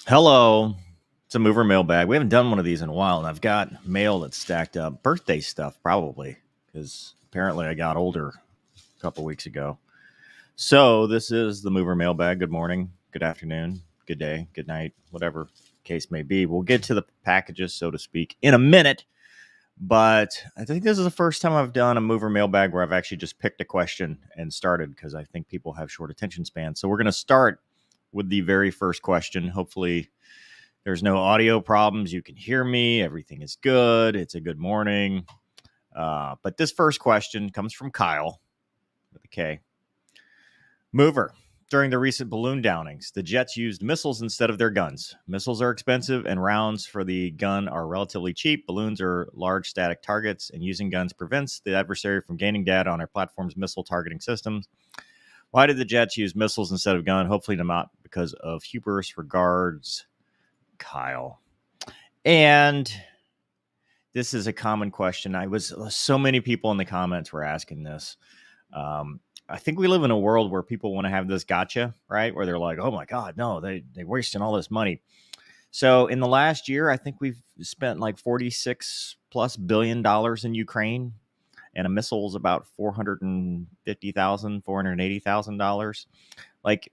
Hello. It's a mover mailbag. We haven't done one of these in a while, and I've got mail that's stacked up. Birthday stuff, probably, because apparently I got older a couple weeks ago. So this is the mover mailbag. Good morning, good afternoon, good day, good night, whatever case may be. We'll get to the packages, so to speak, in a minute. But I think this is the first time I've done a mover mailbag where I've actually just picked a question and started because I think people have short attention spans. So we're going to start with the very first question. Hopefully, there's no audio problems. You can hear me. Everything is good. It's a good morning. But this first question comes from Kyle with a K. Mover. During the recent balloon downings, the jets used missiles instead of their guns. Missiles are expensive, and rounds for the gun are relatively cheap. Balloons are large static targets, and using guns prevents the adversary from gaining data on our platform's missile targeting systems. Why did the jets use missiles instead of gun? Hopefully not because of hubris. Regards, Kyle. And this is a common question. So many people in the comments were asking this. I think we live in a world where people want to have this gotcha, right? Where they're like, oh my God, no, they're wasting all this money. So in the last year, I think we've spent like $46+ billion in Ukraine, and a missile is about $450,000, $480,000. Like,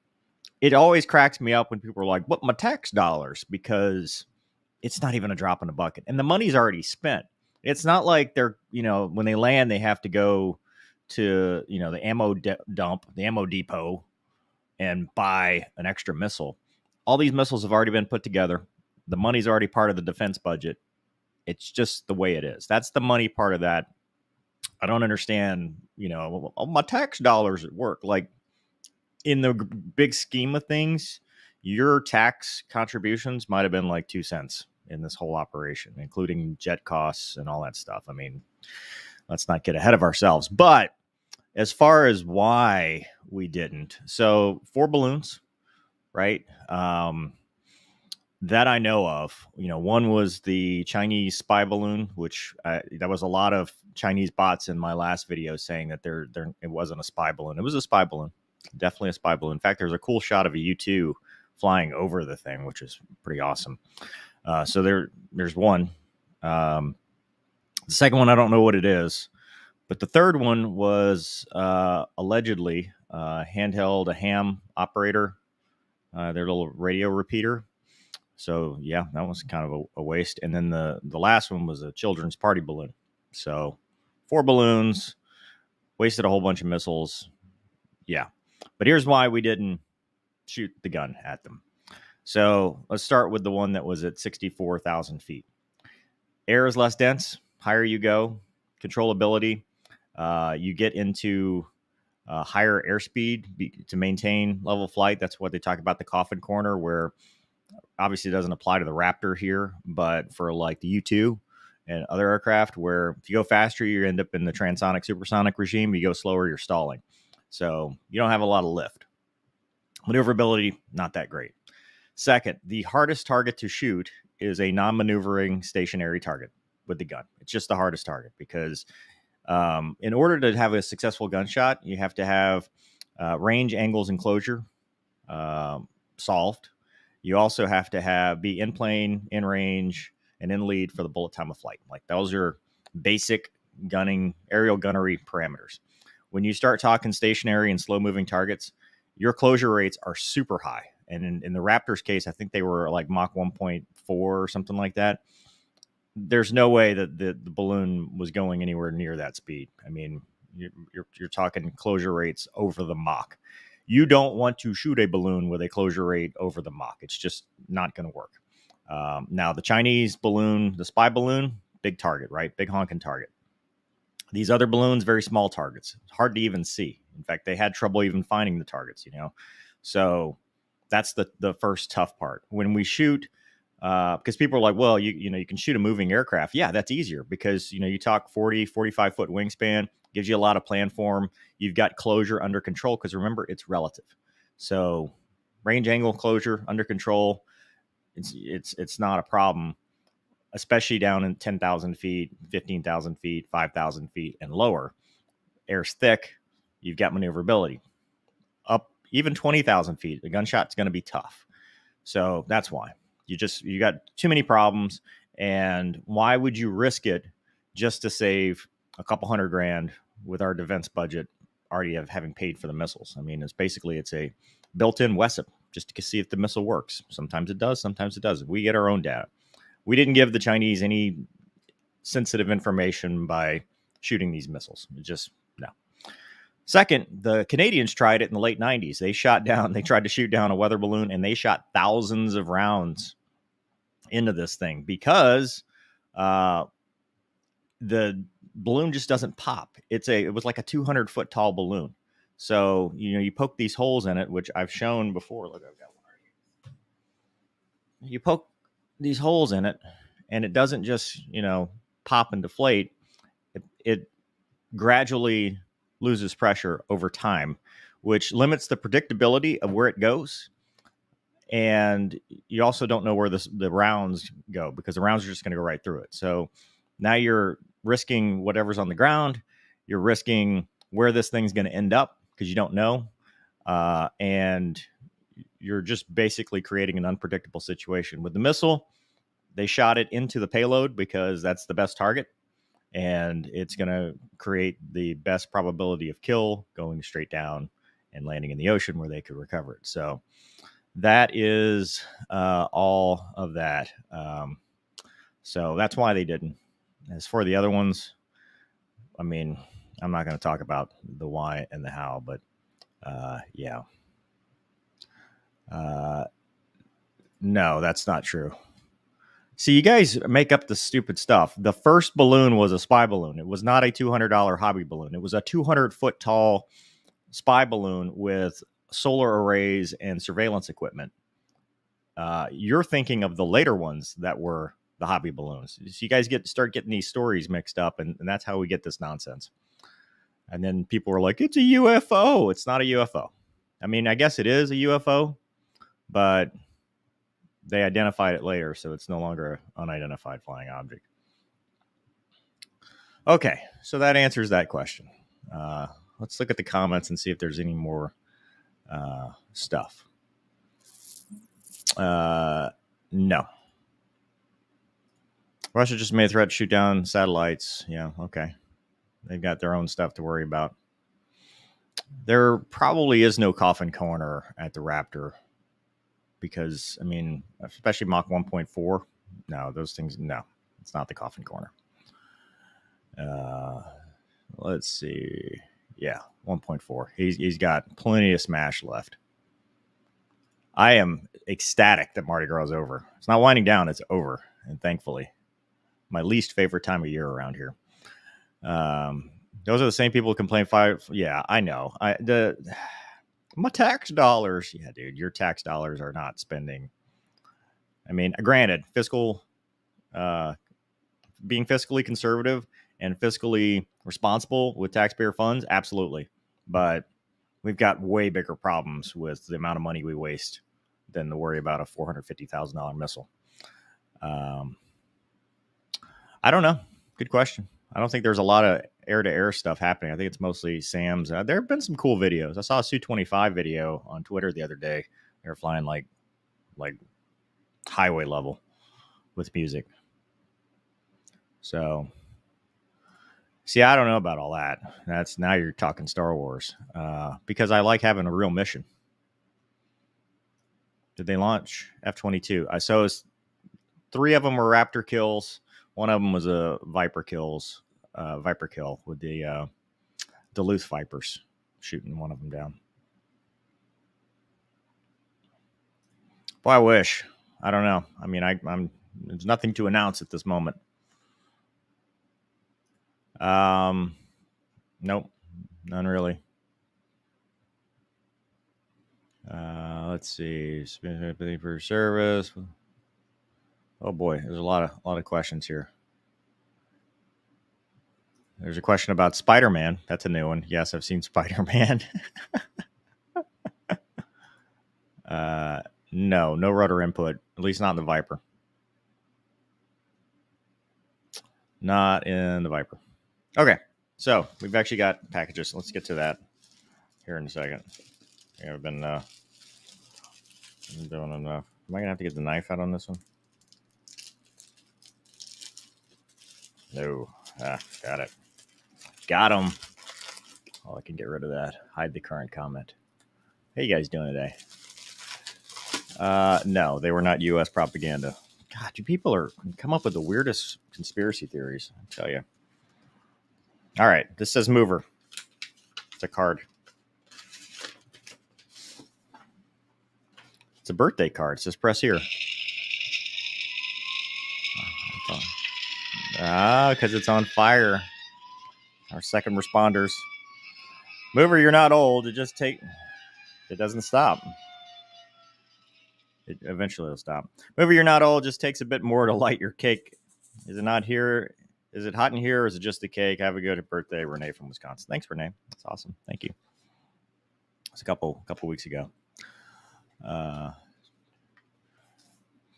it always cracks me up when people are like, what, my tax dollars? Because it's not even a drop in the bucket, and the money's already spent. It's not like they're, when they land, they have to go to, the ammo dump, the ammo depot, and buy an extra missile. All these missiles have already been put together. The money's already part of the defense budget. It's just the way it is. That's the money part of that. I don't understand, my tax dollars at work. Like, in the big scheme of things, your tax contributions might have been like 2 cents in this whole operation, including jet costs and all that stuff. I mean, let's not get ahead of ourselves. But as far as why we didn't, so 4 balloons, right? That I know of. One was the Chinese spy balloon, which that was a lot of Chinese bots in my last video saying that it wasn't a spy balloon. It was a spy balloon. Definitely a spy balloon. In fact, there's a cool shot of a U-2 flying over the thing, which is pretty awesome. So there's one. The second one, I don't know what it is, but the third one was allegedly handheld, a ham operator, their little radio repeater. So yeah, that was kind of a waste. And then the last one was a children's party balloon. So 4 balloons, wasted a whole bunch of missiles. Yeah. But here's why we didn't shoot the gun at them. So let's start with the one that was at 64,000 feet. Air is less dense. Higher you go, controllability. You get into higher airspeed to maintain level flight. That's what they talk about, the coffin corner, where obviously it doesn't apply to the Raptor here, but for like the U-2 and other aircraft, where if you go faster, you end up in the transonic, supersonic regime. You go slower, you're stalling. So you don't have a lot of lift. Maneuverability, not that great. Second, the hardest target to shoot is a non-maneuvering stationary target with the gun. It's just the hardest target because in order to have a successful gunshot, you have to have range, angles, and closure solved. You also have to be in plane, in range, and in lead for the bullet time of flight. Like, those are basic gunning, aerial gunnery parameters. When you start talking stationary and slow moving targets, your closure rates are super high. And in the Raptors case, I think they were like Mach 1.4 or something like that. There's no way that the balloon was going anywhere near that speed. I mean, you're talking closure rates over the Mach. You don't want to shoot a balloon with a closure rate over the Mach. It's just not going to work. Now, the Chinese balloon, the spy balloon, big target, right? Big honking target. These other balloons, very small targets. It's hard to even see. In fact, they had trouble even finding the targets, So that's the first tough part. When we shoot, because people are like, well, you can shoot a moving aircraft. Yeah, that's easier because, you talk 40, 45 foot wingspan, gives you a lot of planform. You've got closure under control because remember, it's relative. So range, angle, closure under control, it's not a problem, especially down in 10,000 feet, 15,000 feet, 5,000 feet and lower. Air's thick. You've got maneuverability. Up even 20,000 feet, the gunshot's going to be tough. So that's why. You got too many problems. And why would you risk it just to save a couple $100,000 with our defense budget already having paid for the missiles? I mean, it's a built-in weapon just to see if the missile works. Sometimes it does, sometimes it doesn't. We get our own data. We didn't give the Chinese any sensitive information by shooting these missiles. No. Second, the Canadians tried it in the late 90s. They tried to shoot down a weather balloon, and they shot thousands of rounds into this thing because the balloon just doesn't pop. It was like a 200-foot tall balloon. So, you poke these holes in it, which I've shown before. Look, I've got one right here. You poke these holes in it, and it doesn't just, pop and deflate. It gradually loses pressure over time, which limits the predictability of where it goes. And you also don't know where the rounds go, because the rounds are just going to go right through it. So now you're risking whatever's on the ground. You're risking where this thing's going to end up, because you don't know. And you're just basically creating an unpredictable situation. With the missile, they shot it into the payload because that's the best target. And it's going to create the best probability of kill, going straight down and landing in the ocean where they could recover it. So that is all of that. So that's why they didn't. As for the other ones, I mean, I'm not going to talk about the why and the how, but yeah. No, that's not true. See, you guys make up the stupid stuff. The first balloon was a spy balloon. It was not a $200 hobby balloon. It was a 200-foot tall spy balloon with solar arrays and surveillance equipment. You're thinking of the later ones that were the hobby balloons. So you guys start getting these stories mixed up, and that's how we get this nonsense. And then people are like, it's a UFO. It's not a UFO. I mean, I guess it is a UFO, but they identified it later, so it's no longer an unidentified flying object. Okay, so that answers that question. Let's look at the comments and see if there's any more stuff. No. Russia just made a threat to shoot down satellites. Yeah, okay. They've got their own stuff to worry about. There probably is no coffin corner at the Raptor because, I mean, especially Mach 1.4. No, those things, no, it's not the coffin corner. Let's see. Yeah, 1.4. He's got plenty of smash left. I am ecstatic that Mardi Gras is over. It's not winding down, it's over. And thankfully, my least favorite time of year around here. Those are the same people who complain. Yeah, I know. My tax dollars. Yeah, dude, your tax dollars are not spending. I mean, granted, being fiscally conservative and fiscally responsible with taxpayer funds, absolutely. But we've got way bigger problems with the amount of money we waste than to worry about a $450,000 missile. I don't know. Good question. I don't think there's a lot of air-to-air stuff happening. I think it's mostly SAMs. There have been some cool videos. I saw a Su-25 video on Twitter the other day. They were flying like highway level with music. So, see, I don't know about all that. Now you're talking Star Wars. Because I like having a real mission. Did they launch F-22? I saw 3 of them were Raptor kills. One of them was a Viper kill with the Duluth Vipers shooting one of them down. Boy, I wish. I don't know. I mean, there's nothing to announce at this moment. Nope, none really. Let's see. For service. Oh boy, there's a lot of questions here. There's a question about Spider-Man. That's a new one. Yes, I've seen Spider-Man. No rudder input, at least not in the Viper. Not in the Viper. Okay, so we've actually got packages. Let's get to that here in a second. We haven't been doing enough. Am I going to have to get the knife out on this one? No. Got it. Got him. Oh, I can get rid of that. Hide the current comment. How you guys doing today? No, they were not U.S. propaganda. God, you people come up with the weirdest conspiracy theories, I tell you. All right, this says mover. It's a card. It's a birthday card. It says press here. Because it's on fire. Our second responders. Mover, you're not old. It doesn't stop. Eventually it'll stop. Mover, you're not old. Just takes a bit more to light your cake. Is it not here? Is it hot in here, or is it just the cake? Have a good birthday, Renee from Wisconsin. Thanks, Renee. That's awesome. Thank you. It's a couple weeks ago.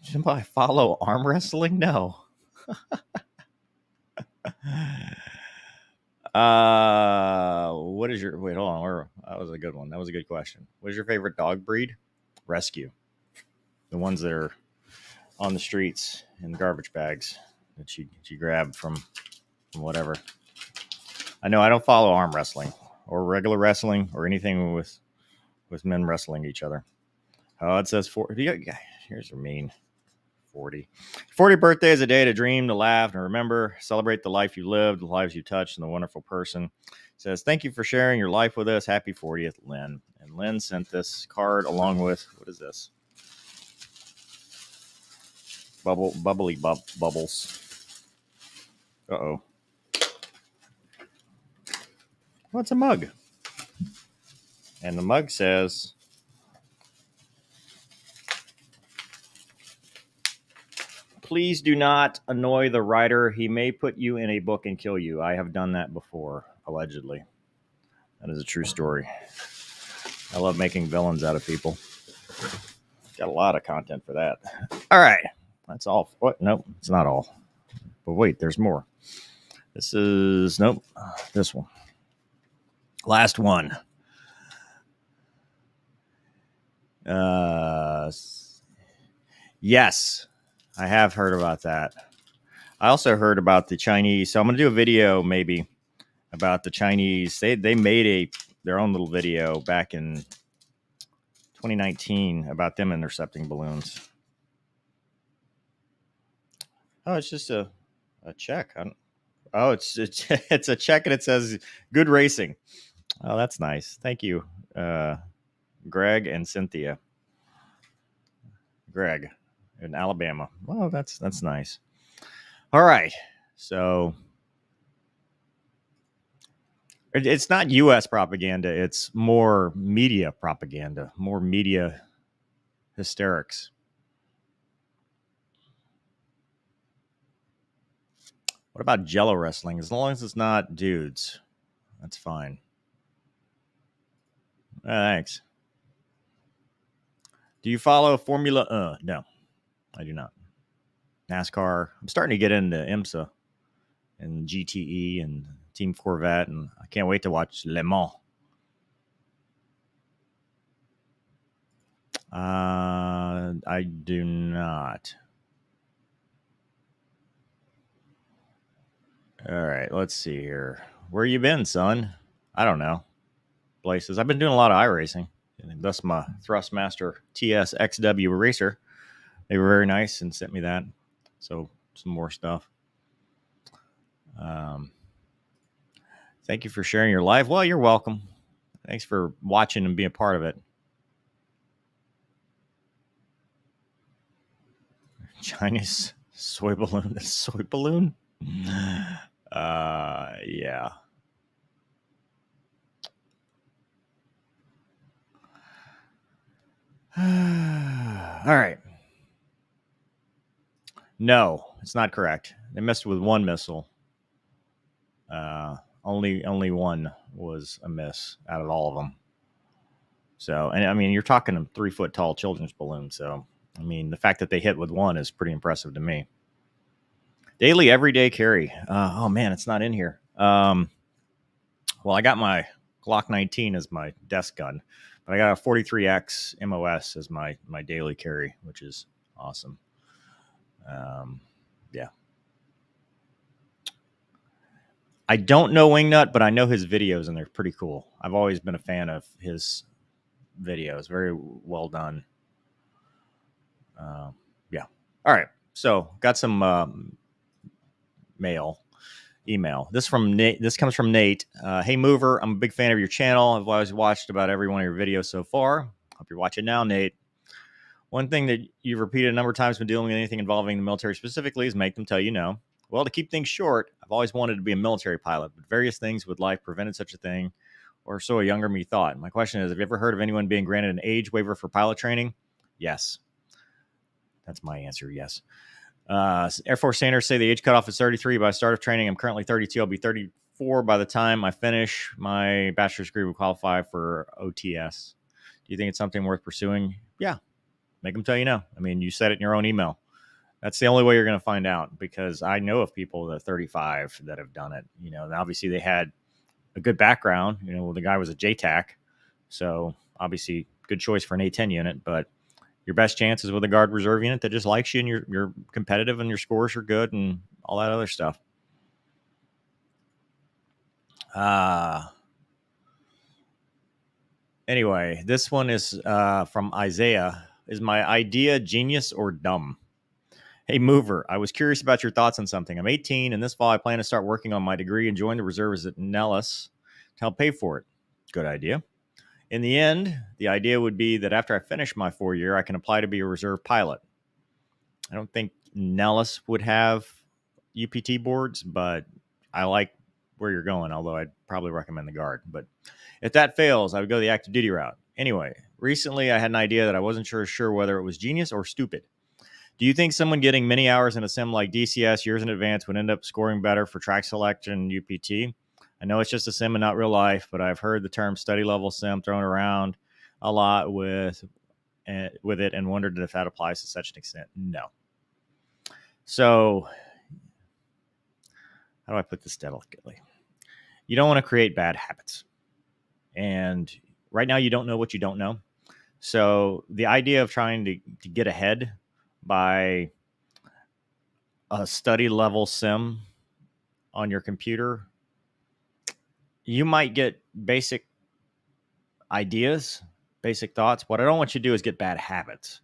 Should I follow arm wrestling? No. What is your wait? Hold on. That was a good one. That was a good question. What is your favorite dog breed? Rescue. The ones that are on the streets in garbage bags that she grabbed from whatever. I know I don't follow arm wrestling or regular wrestling or anything with men wrestling each other. Oh, it says 40. Here's your mean 40. 40 birthday is a day to dream, to laugh, and remember, celebrate the life you lived, the lives you touched, and the wonderful person. It says, thank you for sharing your life with us. Happy 40th, Lynn. And Lynn sent this card along with, what is this? Bubbly bubbles. Uh-oh. What's a mug? And the mug says, please do not annoy the writer. He may put you in a book and kill you. I have done that before, allegedly. That is a true story. I love making villains out of people. Got a lot of content for that. All right. That's all. What? Nope, it's not all. But wait, there's more. This is, nope, this one. Last one. Yes, I have heard about that. I also heard about the Chinese. So I'm going to do a video maybe about the Chinese. They made their own little video back in 2019 about them intercepting balloons. Oh, it's just a check. It's a check and it says good racing. Oh, that's nice. Thank you, Greg and Cynthia. Greg in Alabama. Well, that's nice. All right. So it's not U.S. propaganda. It's more media propaganda, more media hysterics. What about Jello wrestling? As long as it's not dudes, that's fine. Thanks. Do you follow Formula? No, I do not. NASCAR. I'm starting to get into IMSA and GTE and Team Corvette, and I can't wait to watch Le Mans. I do not. All right, let's see here. Where you been, son? I don't know. Places. I've been doing a lot of iRacing. And thus my Thrustmaster TS XW Racer. They were very nice and sent me that. So some more stuff. Thank you for sharing your life. Well, you're welcome. Thanks for watching and being a part of it. Chinese soy balloon. Soy balloon? Yeah. All right. No, it's not correct. They missed with one missile. Only one was a miss out of all of them. So, and I mean, you're talking a 3-foot tall children's balloon. So, I mean, the fact that they hit with one is pretty impressive to me. Daily, everyday carry. Oh man, it's not in here. Well, I got my Glock 19 is my desk gun, but I got a 43X MOS as my daily carry, which is awesome. Yeah. I don't know Wingnut, but I know his videos, and they're pretty cool. I've always been a fan of his videos. Very well done. Yeah. All right. So got some email. This from Nate. This comes from Nate. Hey Mover, I'm a big fan of your channel. I've always watched about every one of your videos so far. Hope you're watching now, Nate. One thing that you've repeated a number of times when dealing with anything involving the military specifically is make them tell you no. Well, to keep things short, I've always wanted to be a military pilot, but various things with life prevented such a thing, or so a younger me thought. My question is, have you ever heard of anyone being granted an age waiver for pilot training? Yes. That's my answer, yes. Air Force standards say the age cutoff is 33 by start of training. I'm currently 32. I'll be 34 by the time I finish my bachelor's degree will qualify for OTS. Do you think it's something worth pursuing? Yeah. Make them tell you no. I mean, you said it in your own email. That's the only way you're going to find out, because I know of people that are 35 that have done it. You know, obviously they had a good background. You know, the guy was a JTAC, so obviously good choice for an A10 unit. But your best chance is with a Guard Reserve unit that just likes you and you're competitive and your scores are good and all that other stuff. Anyway, this one is from Isaiah. Is my idea genius or dumb? Hey, Mover, I was curious about your thoughts on something. I'm 18, and this fall I plan to start working on my degree and join the reserves at Nellis to help pay for it. Good idea. In the end, the idea would be that after I finish my 4-year, I can apply to be a reserve pilot. I don't think Nellis would have UPT boards, but I like where you're going, although I'd probably recommend the Guard. But if that fails, I would go the active duty route. Anyway, recently I had an idea that I wasn't sure whether it was genius or stupid. Do you think someone getting many hours in a sim like DCS years in advance would end up scoring better for track selection UPT? I know it's just a sim and not real life, but I've heard the term study level sim thrown around a lot with it and wondered if that applies to such an extent. No. So how do I put this delicately? You don't want to create bad habits. And right now you don't know what you don't know. So the idea of trying to get ahead by a study level sim on your computer, you might get basic ideas, basic thoughts. What I don't want you to do is get bad habits.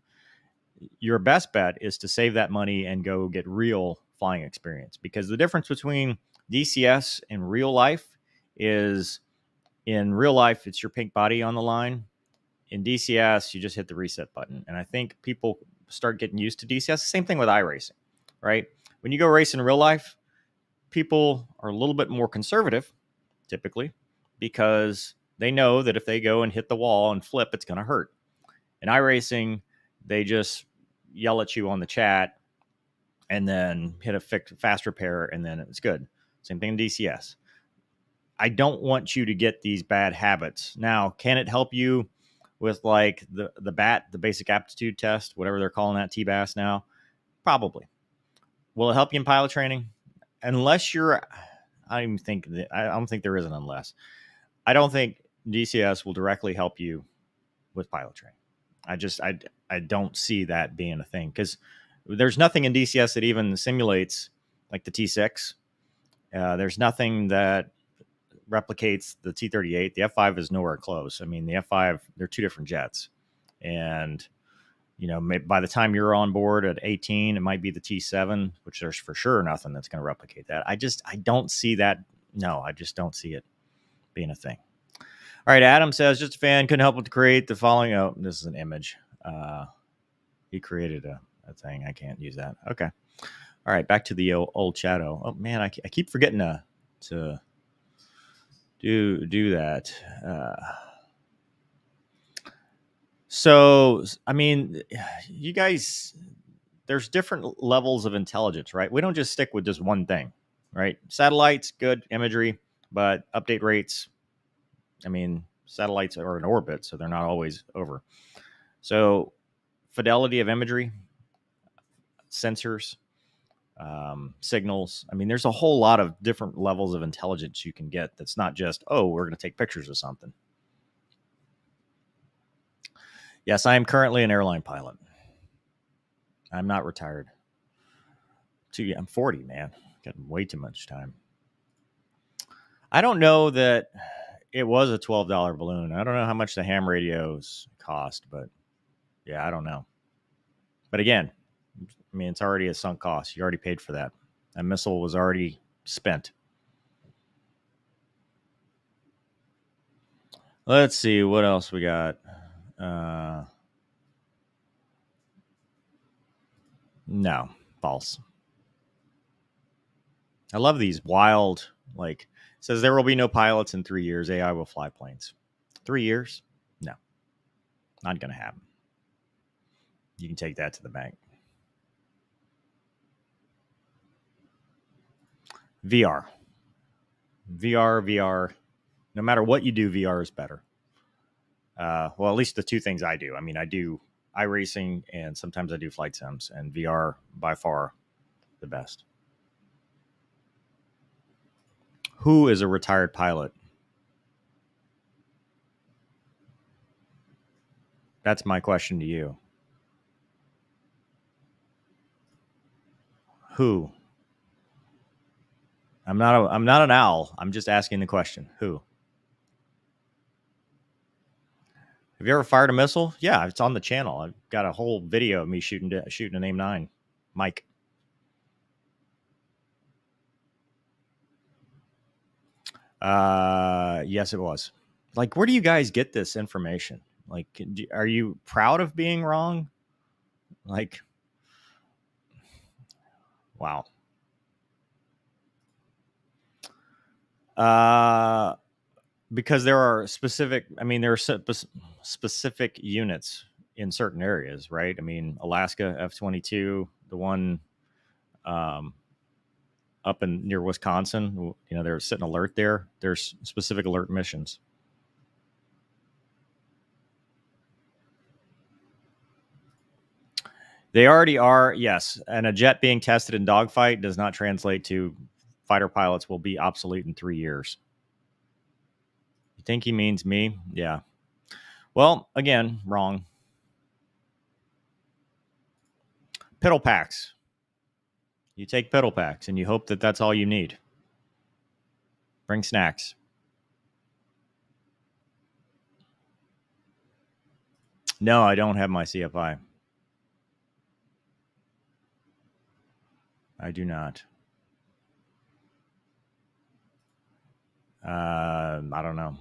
Your best bet is to save that money and go get real flying experience, because the difference between DCS and real life is, in real life, it's your pink body on the line. In DCS, you just hit the reset button. And I think people start getting used to DCS. Same thing with iRacing, right? When you go race in real life, people are a little bit more conservative, typically, because they know that if they go and hit the wall and flip, it's going to hurt. In iRacing, they just yell at you on the chat and then hit a fast repair, and then it's good. Same thing in DCS. I don't want you to get these bad habits. Now, can it help you with like the BAT, the basic aptitude test, whatever they're calling that, TBAS now? Probably. Will it help you in pilot training? Unless you're, I don't think there is an unless. I don't think DCS will directly help you with pilot training. I don't see that being a thing, because there's nothing in DCS that even simulates like the T6. There's nothing that replicates the T-38. The F-5 is nowhere close. I mean, the F-5, they're two different jets. And, you know, by the time you're on board at 18, it might be the T-7, which there's for sure nothing that's going to replicate that. I don't see that. No, I just don't see it being a thing. All right, Adam says, just a fan, couldn't help but to create the following. Oh, this is an image. He created a thing. I can't use that. Okay. All right, back to the old Shadow. Oh, man, I keep forgetting to do that. So, I mean, you guys, there's different levels of intelligence, right? We don't just stick with just one thing, right? Satellites, good imagery, but update rates, I mean, satellites are in orbit, so they're not always over. So fidelity of imagery, sensors, signals. I mean, there's a whole lot of different levels of intelligence you can get. That's not just, oh, we're going to take pictures of something. Yes, I am currently an airline pilot. I'm not retired. I'm 40, man. Got way too much time. I don't know that it was a $12 balloon. I don't know how much the ham radios cost, but yeah, I don't know. But again, I mean, it's already a sunk cost. You already paid for that. That missile was already spent. Let's see what else we got. No, false. I love these wild, like, it says there will be no pilots in 3 years. AI will fly planes. 3 years? No, not going to happen. You can take that to the bank. VR. No matter what you do, VR is better. Well, at least the two things I do. I mean, I do iRacing and sometimes I do flight sims, and VR by far the best. Who is a retired pilot? That's my question to you. Who? I'm not an owl. I'm just asking the question. Who? Have you ever fired a missile? Yeah, it's on the channel. I've got a whole video of me shooting an AIM-9. Mike. Yes, it was. Like, where do you guys get this information? Like, are you proud of being wrong? Like, wow. Because there are specific, I mean, there are specific units in certain areas, right? I mean, Alaska F-22, the one up in near Wisconsin, you know, they're setting alert there. There's specific alert missions. They already are, yes. And a jet being tested in dogfight does not translate to fighter pilots will be obsolete in 3 years. You think he means me? Yeah. Well, again, wrong. Piddle packs. You take piddle packs and you hope that that's all you need. Bring snacks. No, I don't have my CFI. I do not. I don't know.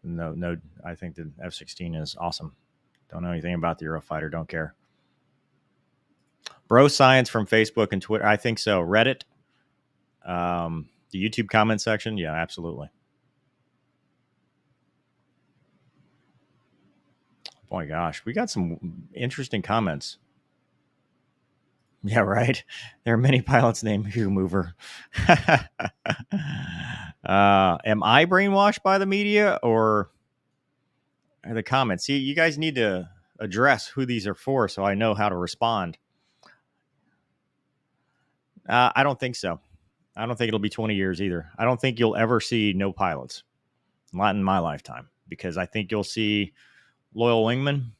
No. I think the F-16 is awesome. Don't know anything about the Eurofighter. Don't care. Bro Science from Facebook and Twitter. I think so. Reddit. The YouTube comment section. Yeah, absolutely. Oh my gosh, we got some interesting comments. Yeah, right. There are many pilots named Hugh Mover. Am I brainwashed by the media or the comments? See, you guys need to address who these are for so I know how to respond. I don't think so. I don't think it'll be 20 years either. I don't think you'll ever see no pilots. Not in my lifetime, because I think you'll see loyal wingmen,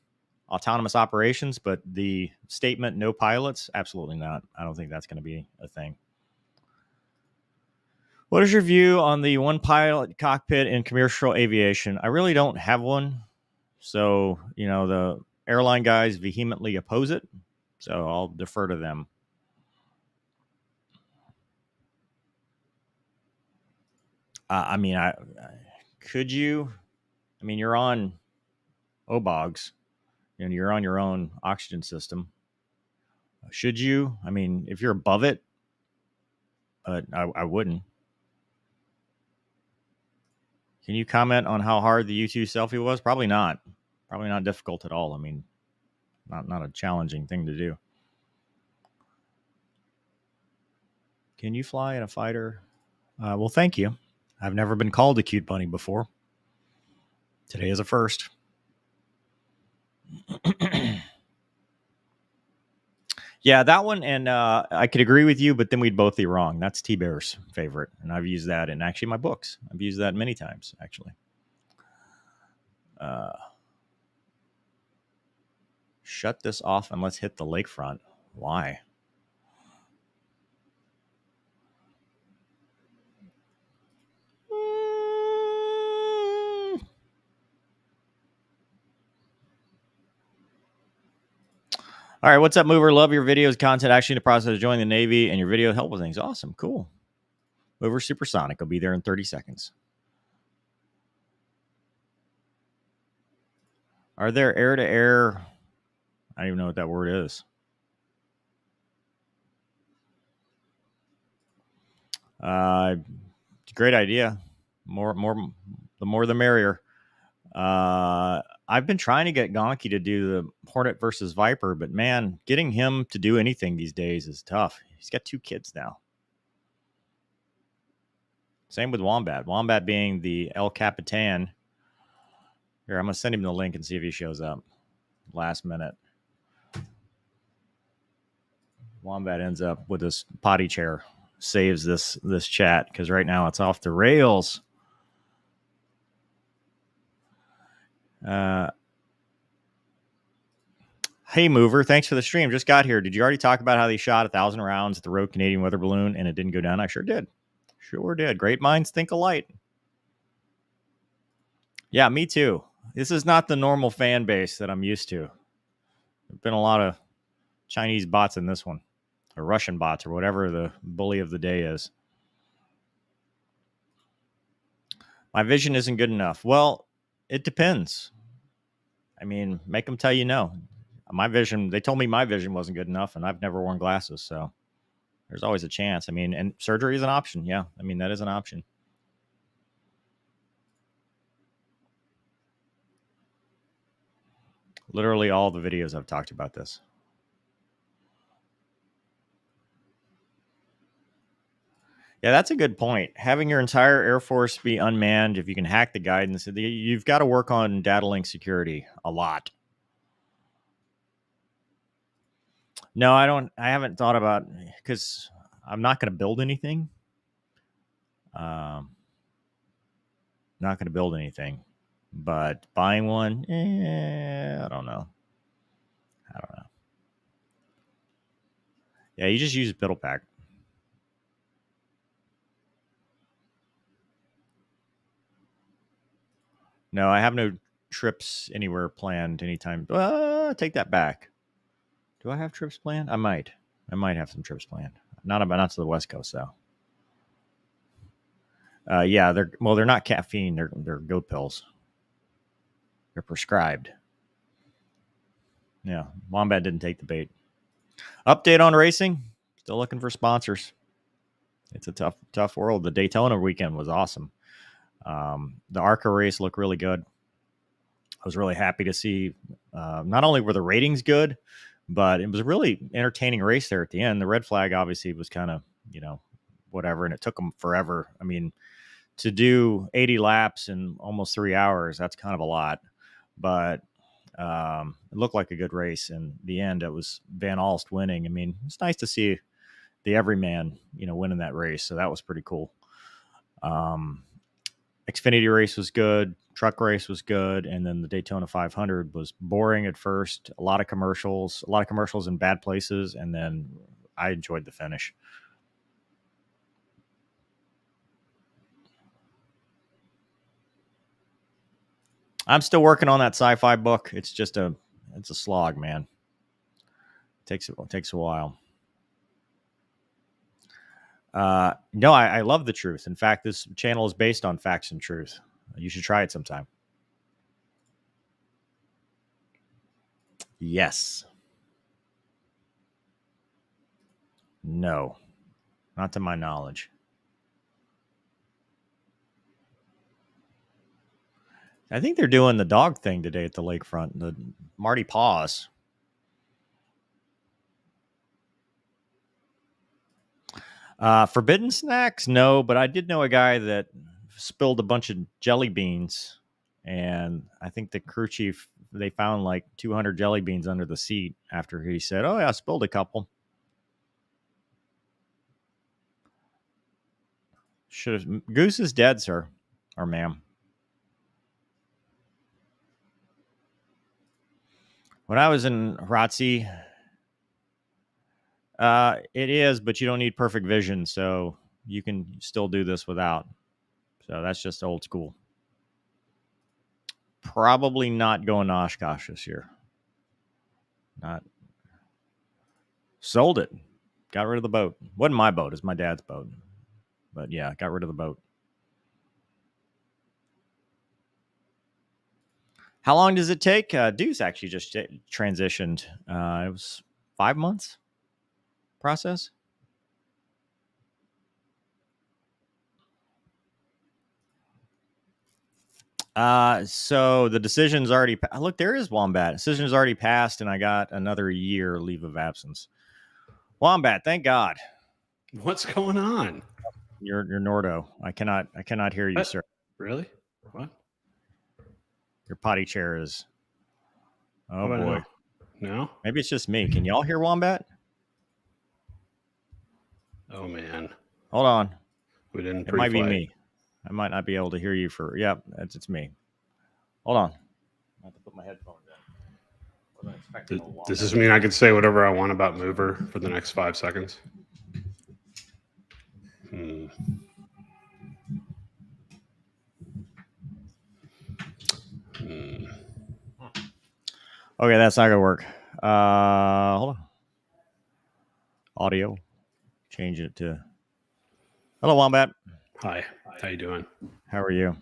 autonomous operations, but the statement no pilots, absolutely not. I don't think that's going to be a thing. What is your view on the one pilot cockpit in commercial aviation? I really don't have one. So, you know, the airline guys vehemently oppose it. So I'll defer to them. I mean, could you? I mean, you're on OBOGs and you're on your own oxygen system. Should you? I mean, if you're above it, but I wouldn't. Can you comment on how hard the U2 selfie was? Probably not. Probably not difficult at all. I mean, not a challenging thing to do. Can you fly in a fighter? Well, thank you. I've never been called a cute bunny before. Today is a first. Yeah, that one, and I could agree with you, but then we'd both be wrong. That's T Bear's favorite, and I've used that in actually my books. I've used that many times, actually. Uh, Shut this off and let's hit the lakefront. Why? All right, what's up, Mover? Love your videos, content, actually in the process of joining the Navy, and your video help with things. Awesome, cool. Mover Supersonic will be there in 30 seconds. Are there air-to-air? I don't even know what that word is. Great idea. The more the merrier. I've been trying to get Gonky to do the Hornet versus Viper, but man, getting him to do anything these days is tough. He's got 2 kids now. Same with Wombat. Wombat being the El Capitan. Here, I'm going to send him the link and see if he shows up. Last minute. Wombat ends up with this potty chair. Saves this chat because right now it's off the rails. Hey, Mover, thanks for the stream. Just got here. Did you already talk about how they shot 1,000 rounds at the Rogue Canadian weather balloon and it didn't go down? I sure did. Sure did. Great minds think alike. Yeah, me too. This is not the normal fan base that I'm used to. There've been a lot of Chinese bots in this one, or Russian bots, or whatever the bully of the day is. My vision isn't good enough. Well, it depends. I mean, make them tell you no. My vision, they told me my vision wasn't good enough, and I've never worn glasses, so there's always a chance. I mean, and surgery is an option. Yeah, I mean, that is an option. Literally all the videos I've talked about this. Yeah, that's a good point. Having your entire Air Force be unmanned, if you can hack the guidance, you've got to work on data link security a lot. No, I don't. I haven't thought about, because I'm not going to build anything. Not going to build anything, but buying one, I don't know. Yeah, you just use Biddle Pack. No, I have no trips anywhere planned anytime. Take that back. Do I have trips planned? I might have some trips planned. Not to the West Coast though. Yeah, they're not caffeine. They're goat pills. They're prescribed. Yeah, Wombat didn't take the bait. Update on racing. Still looking for sponsors. It's a tough world. The Daytona weekend was awesome. The ARCA race looked really good. I was really happy to see. Not only were the ratings good, but it was a really entertaining race there at the end. The red flag obviously was kind of, whatever, and it took them forever. I mean, to do 80 laps in almost 3 hours, that's kind of a lot. But it looked like a good race. In the end, it was Van Alst winning. I mean, it's nice to see the everyman, winning that race. So that was pretty cool. Xfinity race was good. Truck race was good. And then the Daytona 500 was boring at first. A lot of commercials in bad places. And then I enjoyed the finish. I'm still working on that sci-fi book. It's just it's a slog, man. It takes a while. No, I love the truth. In fact, this channel is based on facts and truth. You should try it sometime. Yes. No, not to my knowledge. I think they're doing the dog thing today at the lakefront, the Marty Paws. Forbidden snacks? No, but I did know a guy that spilled a bunch of jelly beans, and I think the crew chief, they found like 200 jelly beans under the seat after he said, "Oh yeah, I spilled a couple." Should have. Goose is dead, sir, or ma'am. When I was in ROTC, it is, but you don't need perfect vision, so you can still do this without. So that's just old school. Probably not going to Oshkosh this year. Not sold it. Got rid of the boat. Wasn't my boat. It's my dad's boat. But yeah, got rid of the boat. How long does it take? Deuce actually just transitioned. It was 5 months process. So the decision's already look, there is Wombat. Decision's already passed, and I got another year leave of absence. Wombat, thank God. What's going on? You're Nordo. I cannot hear you, sir. Really? What? Your potty chair is. Oh boy. No? Maybe it's just me. Can y'all hear Wombat? Oh man. Hold on. We didn't. It might be me. I might not be able to hear you for. Yep, it's me. Hold on. I have to put my headphones in. Does this mean I can say whatever I want about Mover for the next 5 seconds? Okay, that's not gonna work. Hold on. Audio. Change it to. Hello, Wombat. Hi. How you doing? How are you?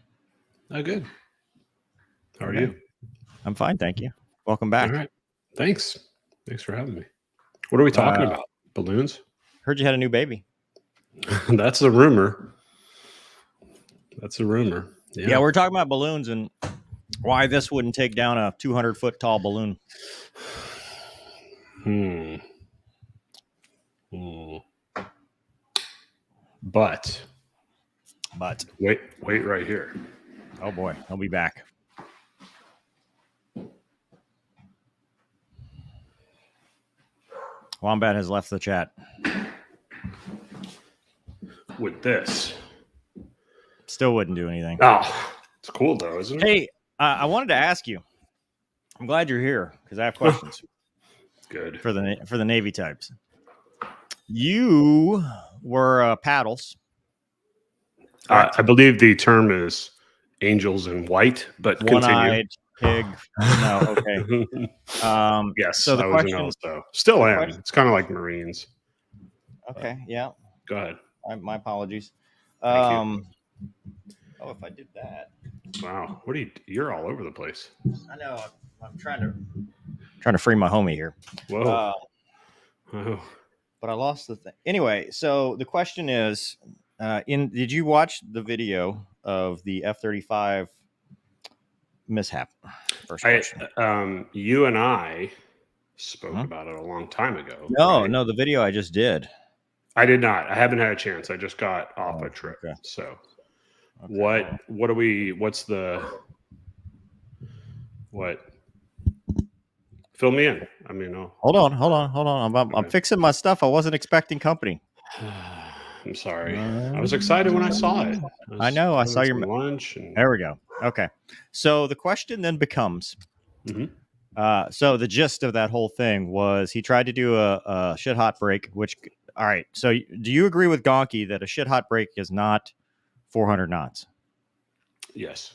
Oh, good. How are you? I'm fine, thank you. Welcome back. All right. Thanks for having me. What are we talking about? Balloons? Heard you had a new baby. That's a rumor. Yeah, we're talking about balloons and why this wouldn't take down a 200-foot tall balloon. But wait right here. Oh boy, I'll be back. Wombat has left the chat. With this. Still wouldn't do anything. Oh, it's cool though, isn't it? Hey, I wanted to ask you. I'm glad you're here because I have questions. Good. For the Navy types. You were paddles. I believe the term is angels in white, but one-eyed pig. No, okay. Yes. So the question, still am. It's kind of like Marines. Okay. Yeah. Go ahead. My apologies. Thank you. Oh, if I did that. Wow. You're all over the place. I know. I'm trying to free my homie here. Whoa. But I lost the thing. Anyway, so the question is, did you watch the video of the F-35 mishap? First question. You and I spoke about it a long time ago. No, the video I just did. I did not. I haven't had a chance. I just got off a trip. Okay. So what are we, what? Fill me in. I mean, hold on. I'm fixing my stuff. I wasn't expecting company. I'm sorry. I was excited when I saw it. I know. I saw your lunch. There we go. Okay. So the question then becomes, so the gist of that whole thing was he tried to do a shit hot break, which, all right. So do you agree with Gonky that a shit hot break is not 400 knots? Yes.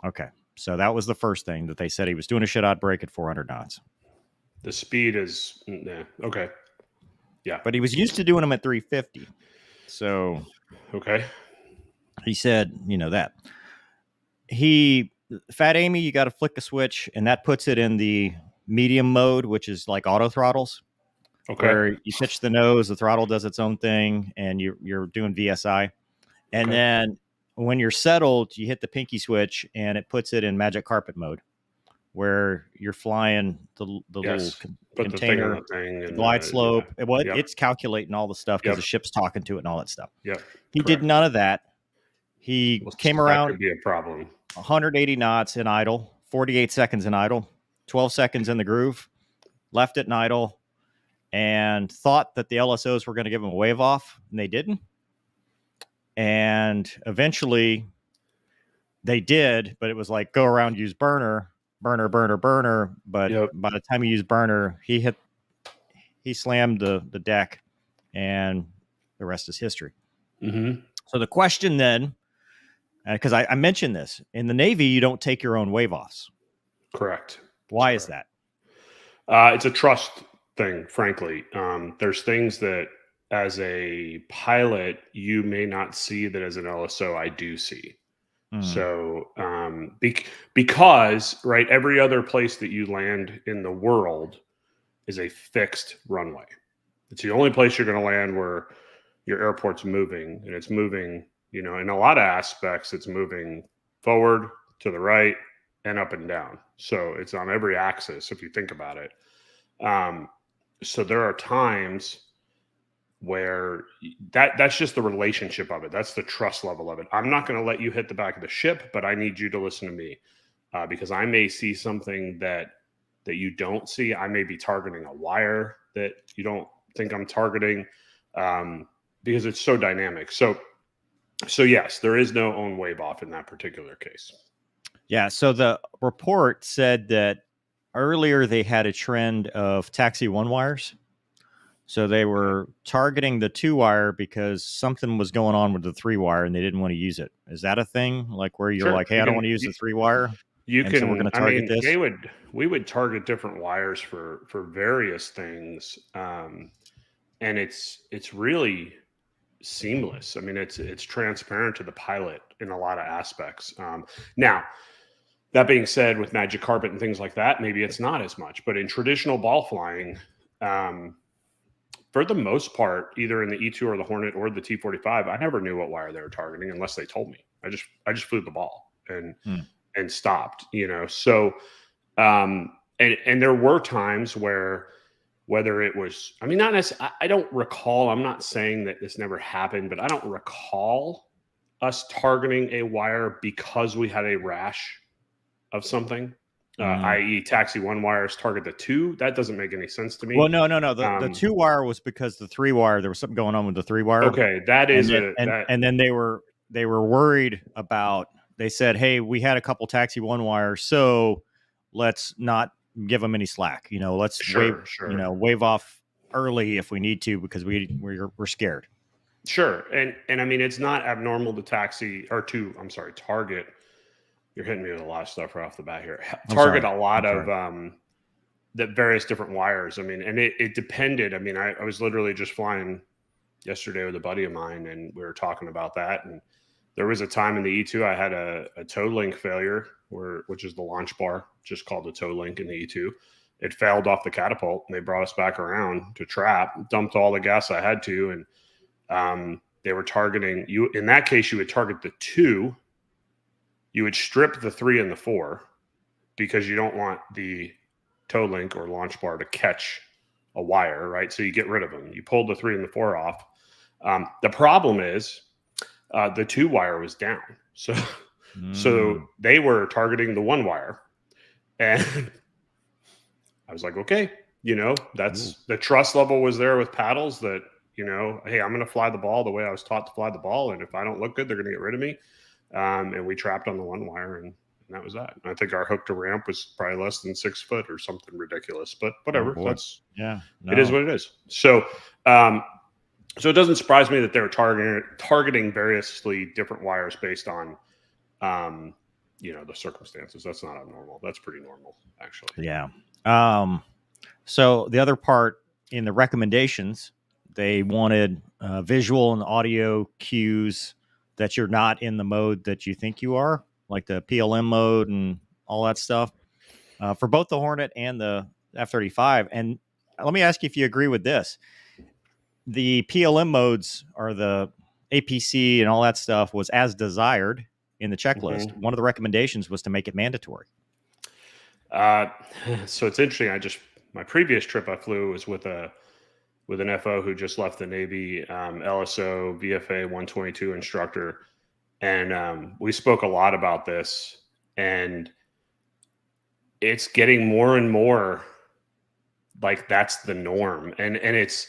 Okay. So that was the first thing that they said he was doing a shit hot break at 400 knots. The speed is, okay. Yeah. But he was used to doing them at 350. So. Okay. He said, that. Fat Amy, you got to flick a switch, and that puts it in the medium mode, which is like auto throttles. Okay. Where you pitch the nose, the throttle does its own thing, and you're doing VSI. And then when you're settled, you hit the pinky switch, and it puts it in magic carpet mode, where you're flying the little container, the glide slope. It's calculating all the stuff because the ship's talking to it and all that stuff. Yep. He did none of that. He came around. That could be a problem. 180 knots in idle, 48 seconds in idle, 12 seconds in the groove, left it in idle, and thought that the LSOs were going to give him a wave off, and they didn't. And eventually they did, but it was like go around, use burner. But by the time he used burner, he slammed the deck, and the rest is history. Mm-hmm. So the question then, because I mentioned this, in the Navy, you don't take your own wave offs. Correct. Why is that? It's a trust thing, frankly. There's things that as a pilot, you may not see that as an LSO, I do see. So, because right, every other place that you land in the world is a fixed runway. It's the only place you're going to land where your airport's moving, and it's moving, in a lot of aspects, it's moving forward, to the right, and up and down. So it's on every axis if you think about it. So there are times where that's just the relationship of it. That's the trust level of it. I'm not going to let you hit the back of the ship, but I need you to listen to me because I may see something that you don't see. I may be targeting a wire that you don't think I'm targeting because it's so dynamic. So yes, there is no own wave off in that particular case. Yeah. So the report said that earlier they had a trend of taxi one wires. So they were targeting the 2-wire because something was going on with the 3-wire and they didn't want to use it. Is that a thing? Like where you're like, hey, I don't want to use the 3-wire. You can. So we're going to target this. We would target different wires for various things, and it's really seamless. I mean, it's transparent to the pilot in a lot of aspects. Now, that being said, with magic carpet and things like that, maybe it's not as much. But in traditional ball flying, for the most part, either in the E2 or the Hornet or the T-45, I never knew what wire they were targeting unless they told me. I just flew the ball and stopped. So and there were times where whether it was, I mean, not necessarily, I don't recall. I'm not saying that this never happened, but I don't recall us targeting a wire because we had a rash of something. I.e., taxi one wires target the 2. That doesn't make any sense to me. Well, no. The 2-wire was because the 3-wire, there was something going on with the 3-wire. Okay, that is and then they were worried about. They said, "Hey, we had a couple taxi one wires, so let's not give them any slack. Let's wave off early if we need to because we're scared." Sure, and I mean it's not abnormal to target. You're hitting me with a lot of stuff right off the bat here. Target a lot of the various different wires. I mean, and it depended. I mean, I was literally just flying yesterday with a buddy of mine, and we were talking about that. And there was a time in the E2 I had a toe link failure, which is the launch bar, just called the toe link in the E2. It failed off the catapult, and they brought us back around to trap, dumped all the gas I had to, and they were targeting you. In that case, you would target the 2. You would strip the 3 and the 4 because you don't want the toe link or launch bar to catch a wire, right? So you get rid of them. You pulled the 3 and the 4 off. The problem is the 2-wire was down. So they were targeting the 1-wire. And I was like, okay, that's the trust level was there with paddles that, hey, I'm going to fly the ball the way I was taught to fly the ball. And if I don't look good, they're going to get rid of me. And we trapped on the 1-wire, and that was that. And I think our hook to ramp was probably less than 6 foot or something ridiculous, but whatever. It is what it is. So, so it doesn't surprise me that they're targeting variously different wires based on, the circumstances. That's not abnormal. That's pretty normal, actually. Yeah. So the other part in the recommendations, they wanted visual and audio cues that you're not in the mode that you think you are, like the PLM mode and all that stuff, for both the Hornet and the F-35. And let me ask you if you agree with this. The PLM modes or the APC and all that stuff was as desired in the checklist. Mm-hmm. One of the recommendations was to make it mandatory. So it's interesting. My previous trip I flew was with an FO who just left the Navy, LSO, VFA 122 instructor. And we spoke a lot about this, and it's getting more and more like that's the norm. And it's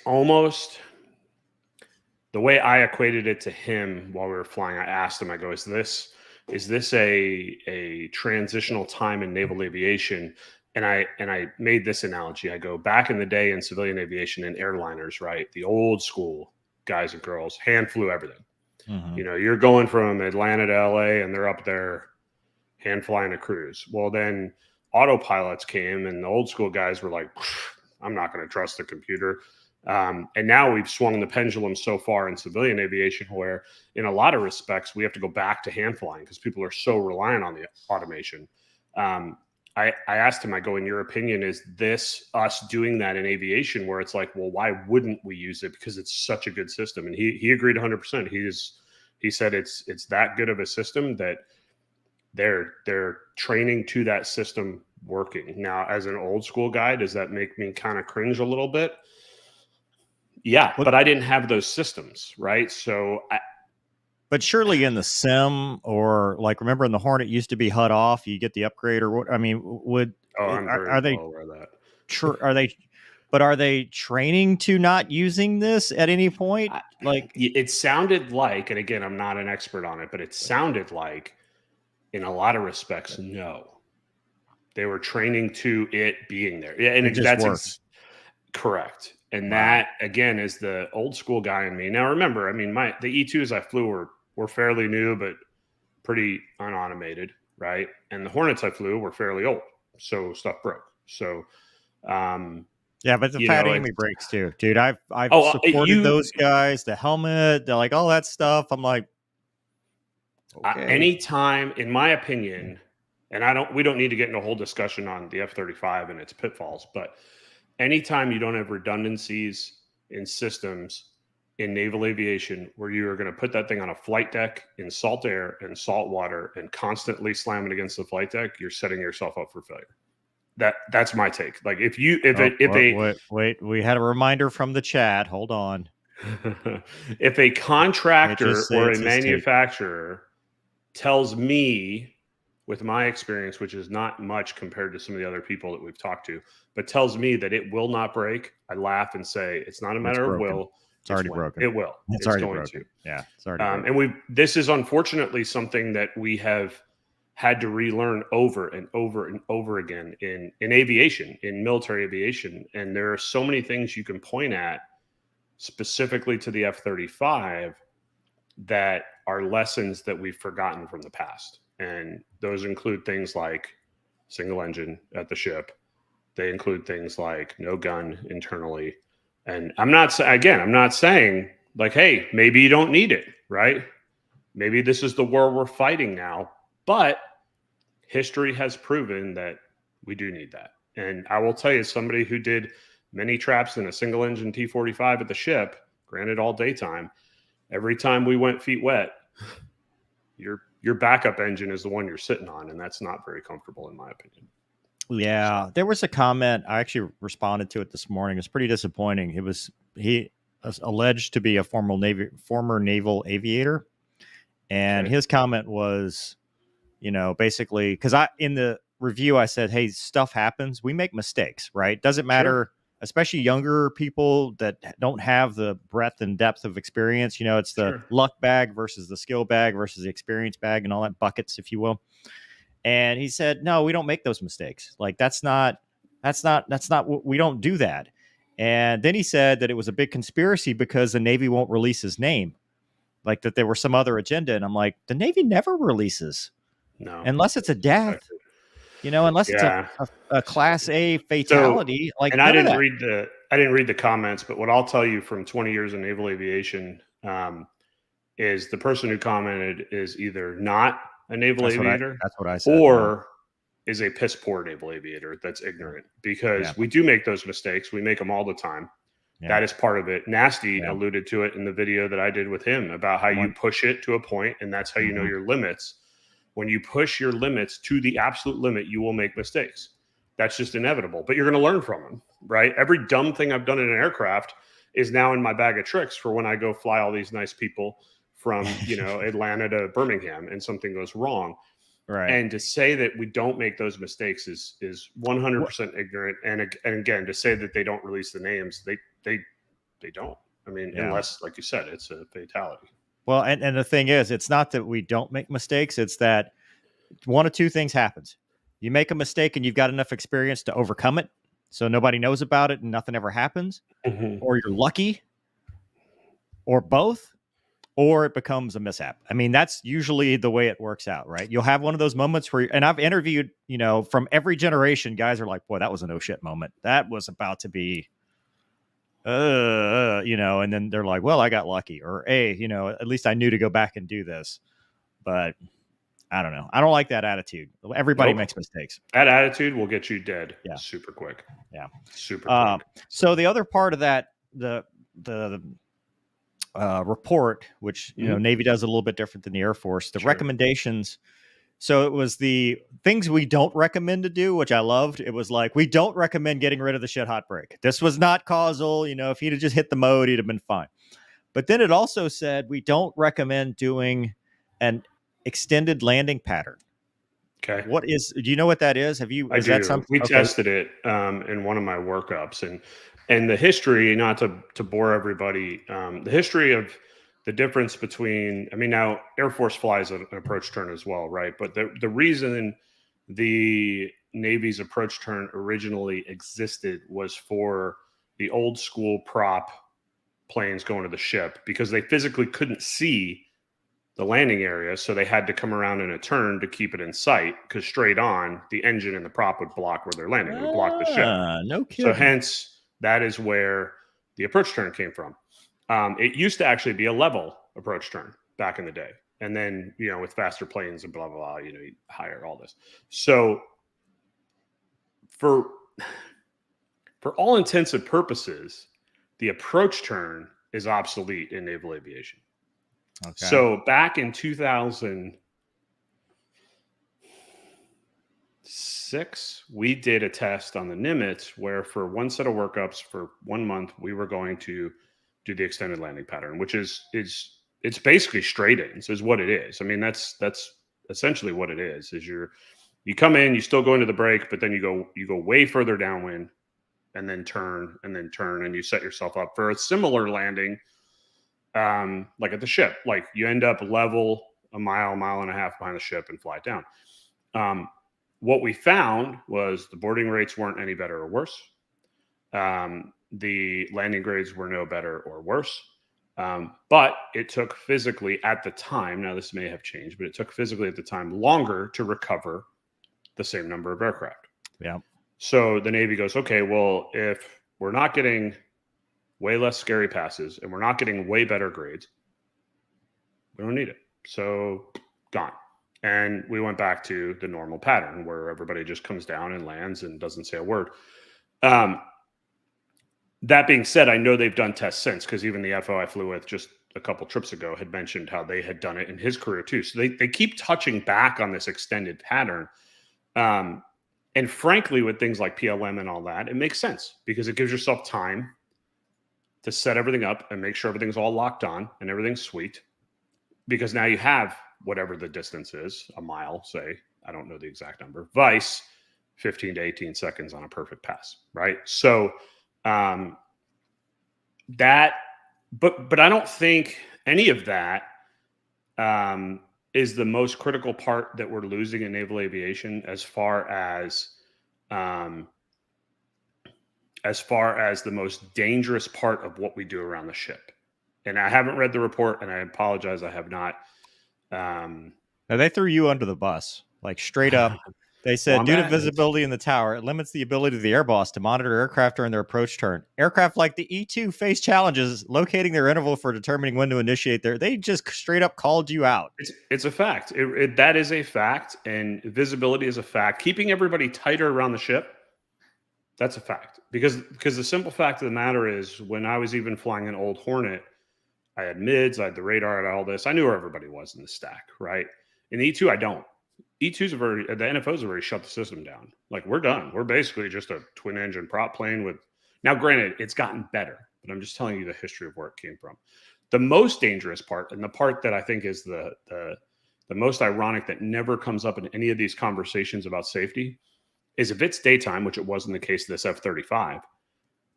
almost, the way I equated it to him while we were flying, I asked him, I go, is this a transitional time in naval aviation? And I made this analogy. I go, back in the day in civilian aviation and airliners, right? The old school guys and girls hand flew everything. Mm-hmm. You know, you're going from Atlanta to LA and they're up there hand flying a cruise. Well, then autopilots came and the old school guys were like, I'm not going to trust the computer. And now we've swung the pendulum so far in civilian aviation where in a lot of respects, we have to go back to hand flying because people are so reliant on the automation. I asked him, I go, in your opinion, is this us doing that in aviation where it's like, well, why wouldn't we use it? Because it's such a good system. And he agreed 100%. He said it's that good of a system that they're training to that system working. Now, as an old school guy, does that make me kind of cringe a little bit? Yeah, but I didn't have those systems, right? So but surely in the sim, or like, remember in the Hornet used to be HUD off, you get the upgrade, or what? I mean, I'm very are they well aware of that. Are they training to not using this at any point? Like, it sounded like, and again, I'm not an expert on it, but it sounded like in a lot of respects, no. They were training to it being there. Yeah, and that's correct. And that, again, is the old school guy in me. Now, remember, I mean, the E2s I flew were fairly new, but pretty unautomated, right? And the Hornets I flew were fairly old, so stuff broke. So, yeah, but the fat Amy breaks too, dude. I've supported those guys. The helmet, they're like all that stuff. I'm like, okay. Anytime, in my opinion, and we don't need to get into a whole discussion on the F-35 and its pitfalls, but anytime you don't have redundancies in systems in naval aviation where you are going to put that thing on a flight deck in salt air and salt water and constantly slam it against the flight deck, you're setting yourself up for failure. That's my take. Like wait, we had a reminder from the chat. Hold on. If a contractor or a manufacturer tells me, with my experience, which is not much compared to some of the other people that we've talked to, but tells me that it will not break, I laugh and say, it's not a matter of will. It's already broken. It will. It's already going broken. Yeah, it's already broken. And this is unfortunately something that we have had to relearn over and over and over again in aviation, in military aviation. And there are so many things you can point at specifically to the F-35 that are lessons that we've forgotten from the past. And those include things like single engine at the ship. They include things like no gun internally. And I'm not saying like, hey, maybe you don't need it, right? Maybe this is the war we're fighting now. But history has proven that we do need that. And I will tell you, somebody who did many traps in a single engine T-45 at the ship, granted all daytime, every time we went feet wet, your backup engine is the one you're sitting on, and that's not very comfortable in my opinion. Yeah, there was a comment. I actually responded to it this morning. It's pretty disappointing. He was alleged to be a former naval aviator, and his comment was, basically, because in the review I said, hey, stuff happens. We make mistakes, right? Doesn't matter. Sure. Especially younger people that don't have the breadth and depth of experience. It's the luck bag versus the skill bag versus the experience bag and all that buckets, if you will. And he said, no, we don't make those mistakes. Like, that's not what we don't do that. And then he said that it was a big conspiracy because the Navy won't release his name, like that there was some other agenda. And I'm like, the Navy never releases, unless it's a death. Unless it's a class A fatality. So, and I didn't read the comments, but what I'll tell you from 20 years in naval aviation is the person who commented is either not a naval aviator, that's what I said, or is a piss poor naval aviator that's ignorant, because we do make those mistakes. We make them all the time. Yeah. That is part of it. Nasty alluded to it in the video that I did with him about how you push it to a point, and that's how you know your limits. When you push your limits to the absolute limit, you will make mistakes. That's just inevitable, but you're going to learn from them, right? Every dumb thing I've done in an aircraft is now in my bag of tricks for when I go fly all these nice people from, Atlanta to Birmingham and something goes wrong. Right. And to say that we don't make those mistakes is 100% ignorant. And again, to say that they don't release the names, they don't. I mean, unless, like you said, it's a fatality. Well, and the thing is, it's not that we don't make mistakes. It's that one of two things happens. You make a mistake and you've got enough experience to overcome it, so nobody knows about it and nothing ever happens, or you're lucky, or both, or it becomes a mishap. I mean, that's usually the way it works out, right? You'll have one of those moments where, and I've interviewed, from every generation, guys are like, boy, that was a no shit moment. That was about to be, and then they're like, well, I got lucky, or, hey, at least I knew to go back and do this. But I don't know. I don't like that attitude. Everybody makes mistakes. That attitude will get you dead super quick. Yeah. Super quick. So the other part of that, the report, which, Navy does a little bit different than the Air Force, the recommendations. So it was the things we don't recommend to do, which I loved. It was like, we don't recommend getting rid of the shit hot brake. This was not causal. If he'd have just hit the mode, he'd have been fine. But then it also said, we don't recommend doing an extended landing pattern. Okay. Do you know what that is? Have you? I do. We tested it in one of my workups, and the history, not to bore everybody, the history of the difference between, I mean, now Air Force flies an approach turn as well, right? But the reason the Navy's approach turn originally existed was for the old school prop planes going to the ship, because they physically couldn't see the landing area. So they had to come around in a turn to keep it in sight, because straight on, the engine and the prop would block where they're landing. It would block the ship. No kidding. So hence, that is where the approach turn came from. It used to actually be a level approach turn back in the day. And then, with faster planes and blah, blah, blah, you hire all this. So for all intents and purposes, the approach turn is obsolete in naval aviation. Okay. So back in 2006, we did a test on the Nimitz where for one set of workups for 1 month, we were going to do the extended landing pattern, which is it's basically straight ins is what it is. I mean, that's essentially what it is you come in, you still go into the brake, but then you go way further downwind and then turn, and you set yourself up for a similar landing. Like at the ship, like you end up level a mile and a half behind the ship and fly down. What we found was the boarding rates weren't any better or worse. The landing grades were no better or worse. But it took physically at the time, now this may have changed, but it took physically at the time longer to recover the same number of aircraft. Yeah. So the Navy goes, okay, well, if we're not getting way less scary passes and we're not getting way better grades, we don't need it. So gone. And we went back to the normal pattern where everybody just comes down and lands and doesn't say a word. That being said, I know they've done tests since, because even the FO I flew with just a couple trips ago had mentioned how they had done it in his career too. So they keep touching back on this extended pattern. And frankly, with things like PLM and all that, it makes sense because it gives yourself time to set everything up and make sure everything's all locked on and everything's sweet. Because now you have whatever the distance is, a mile, say, I don't know the exact number, vice 15 to 18 seconds on a perfect pass, right? So that, but I don't think any of that is the most critical part that we're losing in naval aviation as far as the most dangerous part of what we do around the ship. And I haven't read the report, and I apologize, I have not. Now they threw you under the bus, like straight up. They said, due to visibility in the tower, it limits the ability of the air boss to monitor aircraft during their approach turn. Aircraft like the E-2 face challenges locating their interval for determining when to initiate they just straight up called you out. It's a fact. That is a fact, and visibility is a fact. Keeping everybody tighter around the ship, that's a fact. Because the simple fact of the matter is, when I was even flying an old Hornet, I had mids, I had the radar, I had all this. I knew where everybody was in the stack, right? In the E-2, I don't. E2s have already, the NFOs have already shut the system down. Like, we're done. We're basically just a twin engine prop plane with, now granted, it's gotten better, but I'm just telling you the history of where it came from. The most dangerous part, and the part that I think is the most ironic that never comes up in any of these conversations about safety, is if it's daytime, which it was in the case of this F-35,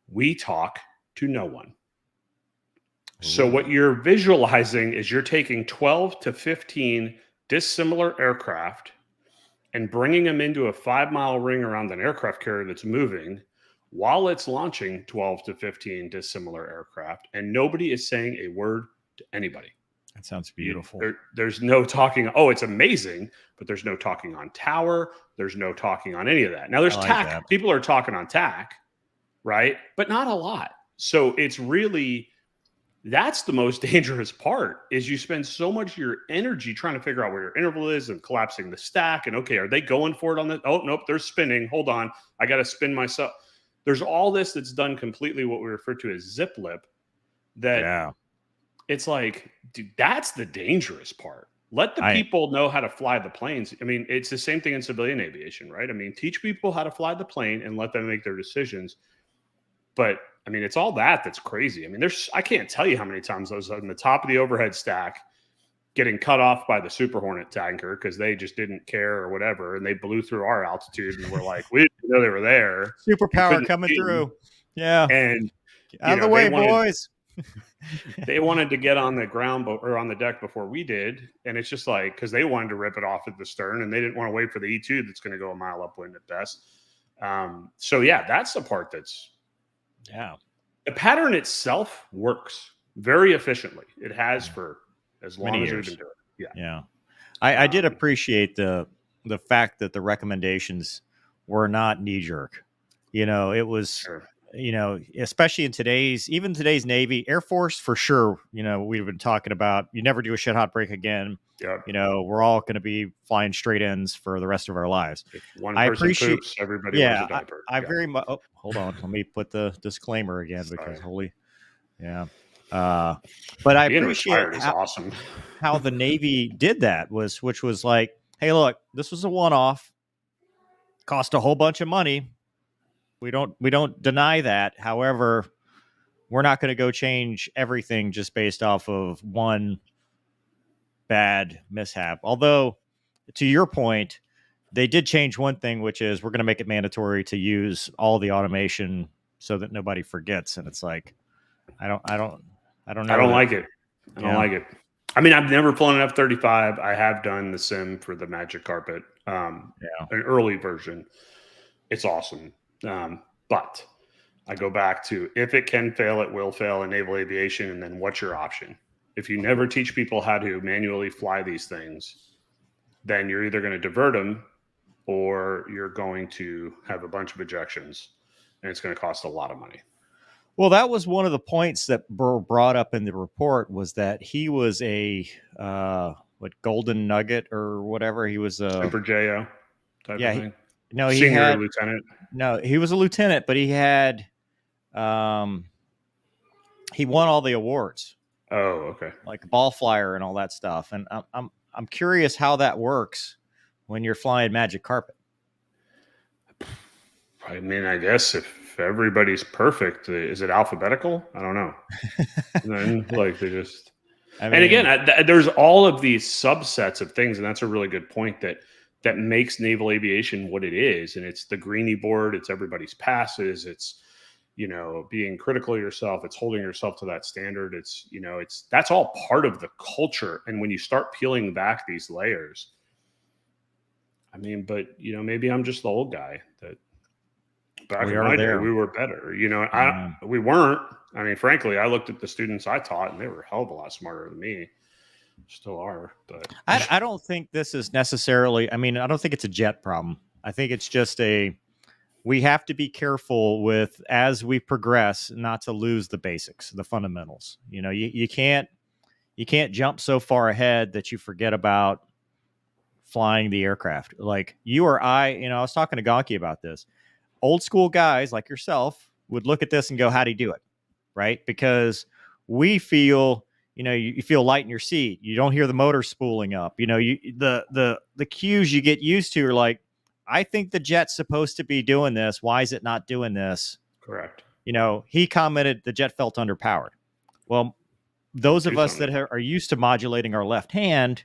we talk to no one. So what you're visualizing is you're taking 12 to 15 dissimilar aircraft and bringing them into a 5-mile ring around an aircraft carrier that's moving while it's launching 12 to 15 dissimilar aircraft. And nobody is saying a word to anybody. That sounds beautiful. There's no talking. Oh, it's amazing, but there's no talking on tower. There's no talking on any of that. Now there's TAC. People are talking on TAC, right? But not a lot. So it's really, that's the most dangerous part, is you spend so much of your energy trying to figure out where your interval is and collapsing the stack. And okay, are they going for it on the, oh, nope, they're spinning. Hold on. I got to spin myself. There's all this that's done completely what we refer to as zip lip, that it's like, dude, that's the dangerous part. Let the people know how to fly the planes. I mean, it's the same thing in civilian aviation, right? I mean, teach people how to fly the plane and let them make their decisions. But I mean, it's all that's crazy. I mean, I can't tell you how many times I was on the top of the overhead stack getting cut off by the Super Hornet tanker because they just didn't care or whatever. And they blew through our altitude and we're like, we didn't know they were there. Superpower coming through. Yeah. And out of the way, boys. They wanted to get on the ground or on the deck before we did. And it's just like, because they wanted to rip it off at the stern and they didn't want to wait for the E2 that's going to go a mile upwind at best. So yeah, that's the part that's, the pattern itself works very efficiently. It has for as long as we've been doing it. Yeah. I did appreciate the fact that the recommendations were not knee jerk. You know, it was, you know, especially in today's Navy, Air Force for sure. You know, we've been talking about, you never do a shit hot break again. Yep. You know, we're all going to be flying straight ends for the rest of our lives. If one person poops, everybody wears a diaper. I very much. Oh, hold on. Let me put the disclaimer again because but I appreciate how the Navy did that, which was like, hey, look, this was a one-off, cost a whole bunch of money. We don't deny that. However, we're not going to go change everything just based off of one bad mishap. Although, to your point, they did change one thing, which is we're going to make it mandatory to use all the automation so that nobody forgets. And it's like, I don't know. I don't like it. I don't like it. I mean, I've never flown an F-35. I have done the sim for the Magic Carpet, an early version. It's awesome. But I go back to, if it can fail, it will fail in naval aviation. And then what's your option? If you never teach people how to manually fly these things, then you're either going to divert them or you're going to have a bunch of ejections and it's going to cost a lot of money. Well, that was one of the points that Burr brought up in the report, was that he was a golden nugget or whatever. He was a Semper JO type of thing. No, senior lieutenant. No, he was a lieutenant, but he had he won all the awards. Oh, okay. Like ball flyer and all that stuff. And I'm curious how that works when you're flying Magic Carpet. I mean, I guess if everybody's perfect, is it alphabetical? I don't know. And then, like, they just. I mean, and again, there's all of these subsets of things, and that's a really good point that makes naval aviation what it is. And it's the greenie board, it's everybody's passes, it's, you know, being critical of yourself, it's holding yourself to that standard. It's, you know, that's all part of the culture. And when you start peeling back these layers, I mean, but, you know, maybe I'm just the old guy that back in my day, we were better, you know, we weren't. I mean, frankly, I looked at the students I taught and they were a hell of a lot smarter than me. Still are, but I don't think this is necessarily, I mean, I don't think it's a jet problem. I think it's just we have to be careful with, as we progress, not to lose the basics, the fundamentals. You know, you can't jump so far ahead that you forget about flying the aircraft. Like you or I, you know, I was talking to Gonki about this. Old school guys like yourself would look at this and go, how do you do it? Right? Because we feel, you know, you feel light in your seat. You don't hear the motor spooling up. You know, the cues you get used to are like, I think the jet's supposed to be doing this. Why is it not doing this? Correct. You know, he commented the jet felt underpowered. Well, those of us that are used to modulating our left hand,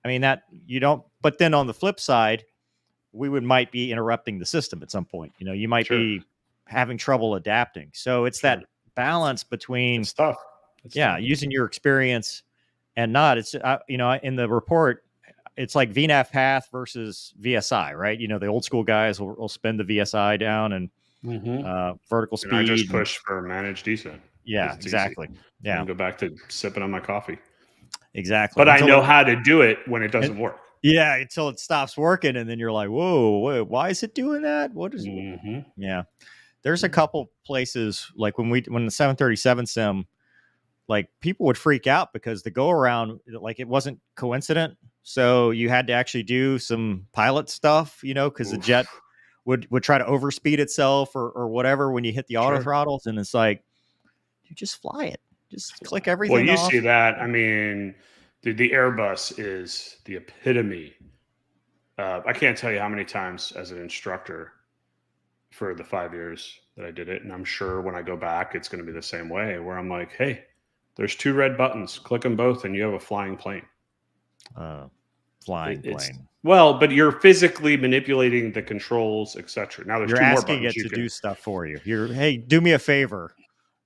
I mean, that you don't, but then on the flip side, might be interrupting the system at some point. You know, you might be having trouble adapting. So it's that balance between, it's tough. Using your experience and not, it's, in the report, it's like VNAV path versus VSI, right? The old school guys will spin the VSI down and vertical speed. And I just push for managed descent. Yeah, exactly. Easy. Yeah. And go back to sipping on my coffee. Exactly. But I know how to do it when it doesn't work. Yeah, until it stops working, and then you're like, whoa, why is it doing that? What is it? Yeah. There's a couple places, like when the 737 sim, like people would freak out because the go around, like it wasn't coincident. So you had to actually do some pilot stuff, because the jet would try to overspeed itself or whatever when you hit the auto throttles. And it's like, you just fly it. Just click everything Well, you off. see that. I mean, the Airbus is the epitome. I can't tell you how many times as an instructor for the 5 years that I did it. And I'm sure when I go back, it's going to be the same way where I'm like, hey, there's 2 red buttons, click them both and you have a flying plane. Flying plane. Well, but you're physically manipulating the controls, etc. Now there's you're 2 more asking buttons. It to do stuff for you. Hey, do me a favor.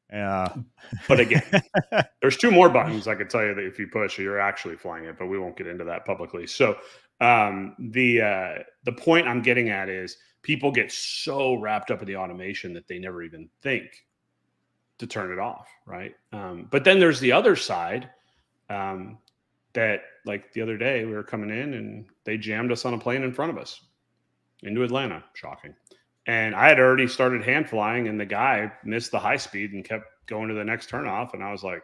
But again, there's 2 more buttons I could tell you that if you push, you're actually flying it, but we won't get into that publicly. So the point I'm getting at is people get so wrapped up in the automation that they never even think to turn it off, right? But then there's the other side that, like the other day, we were coming in and they jammed us on a plane in front of us into Atlanta. Shocking. And I had already started hand flying and the guy missed the high speed and kept going to the next turnoff. And I was like,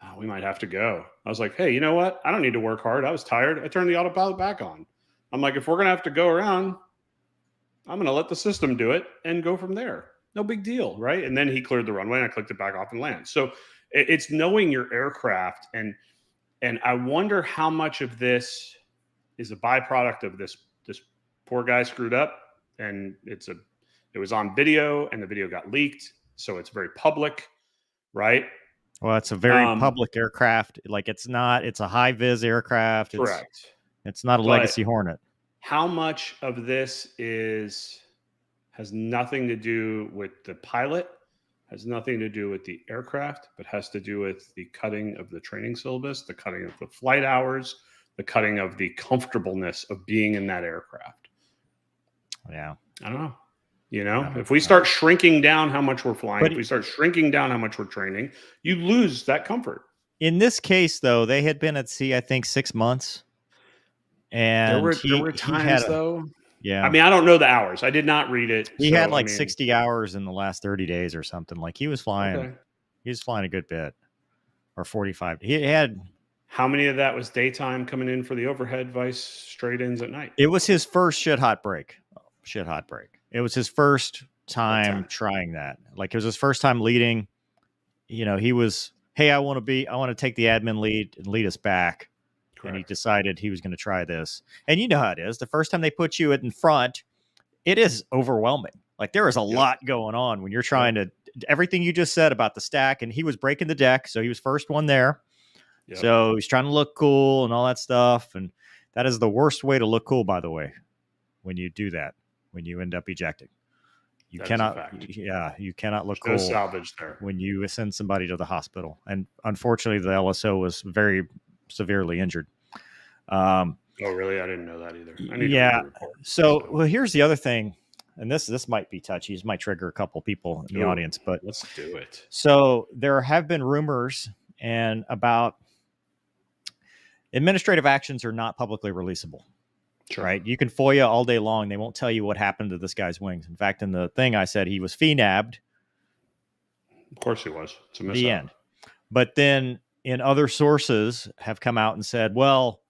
oh, we might have to go. I was like, hey, you know what? I don't need to work hard. I was tired. I turned the autopilot back on. I'm like, if we're going to have to go around, I'm going to let the system do it and go from there. No big deal, right? And then he cleared the runway and I clicked it back off and land. So it's knowing your aircraft. And I wonder how much of this is a byproduct of this poor guy screwed up. And it was on video and the video got leaked. So it's very public, right? Well, it's a very public aircraft. Like it's a high vis aircraft. Correct. It's not a legacy Hornet. How much of this has nothing to do with the pilot, has nothing to do with the aircraft, but has to do with the cutting of the training syllabus, the cutting of the flight hours, the cutting of the comfortableness of being in that aircraft. Yeah. I don't know. If we start shrinking down how much we're flying, if we start shrinking down how much we're training, you lose that comfort. In this case, though, they had been at sea, I think, 6 months. And there were times, though. Yeah. I mean, I don't know the hours. I did not read it. He had 60 hours in the last 30 days or something. Like he was flying. Okay. He was flying a good bit. Or 45. He had. How many of that was daytime coming in for the overhead vice straight ins at night? It was his first shit hot break. It was his first time trying that. Like it was his first time leading. He was, hey, I want to take the admin lead and lead us back. Correct. And he decided he was going to try this. And you know how it is. The first time they put you in front, it is overwhelming. Like there is a lot going on when you're trying to, everything you just said about the stack, and he was breaking the deck. So he was first one there. Yep. So he's trying to look cool and all that stuff. And that is the worst way to look cool, by the way, when you do that. When you end up ejecting, you cannot look cool. Salvage there when you send somebody to the hospital. And unfortunately, the LSO was very severely injured. Oh, really? I didn't know that either. So here's the other thing, and this might be touchy. This might trigger a couple people in the audience, but let's do it. So there have been rumors about administrative actions are not publicly releasable. Sure. Right. You can FOIA all day long. They won't tell you what happened to this guy's wings. In fact, in the thing I said he was FNAB'd. Of course he was. It's a mishap. The end. But then in other sources have come out and said, well,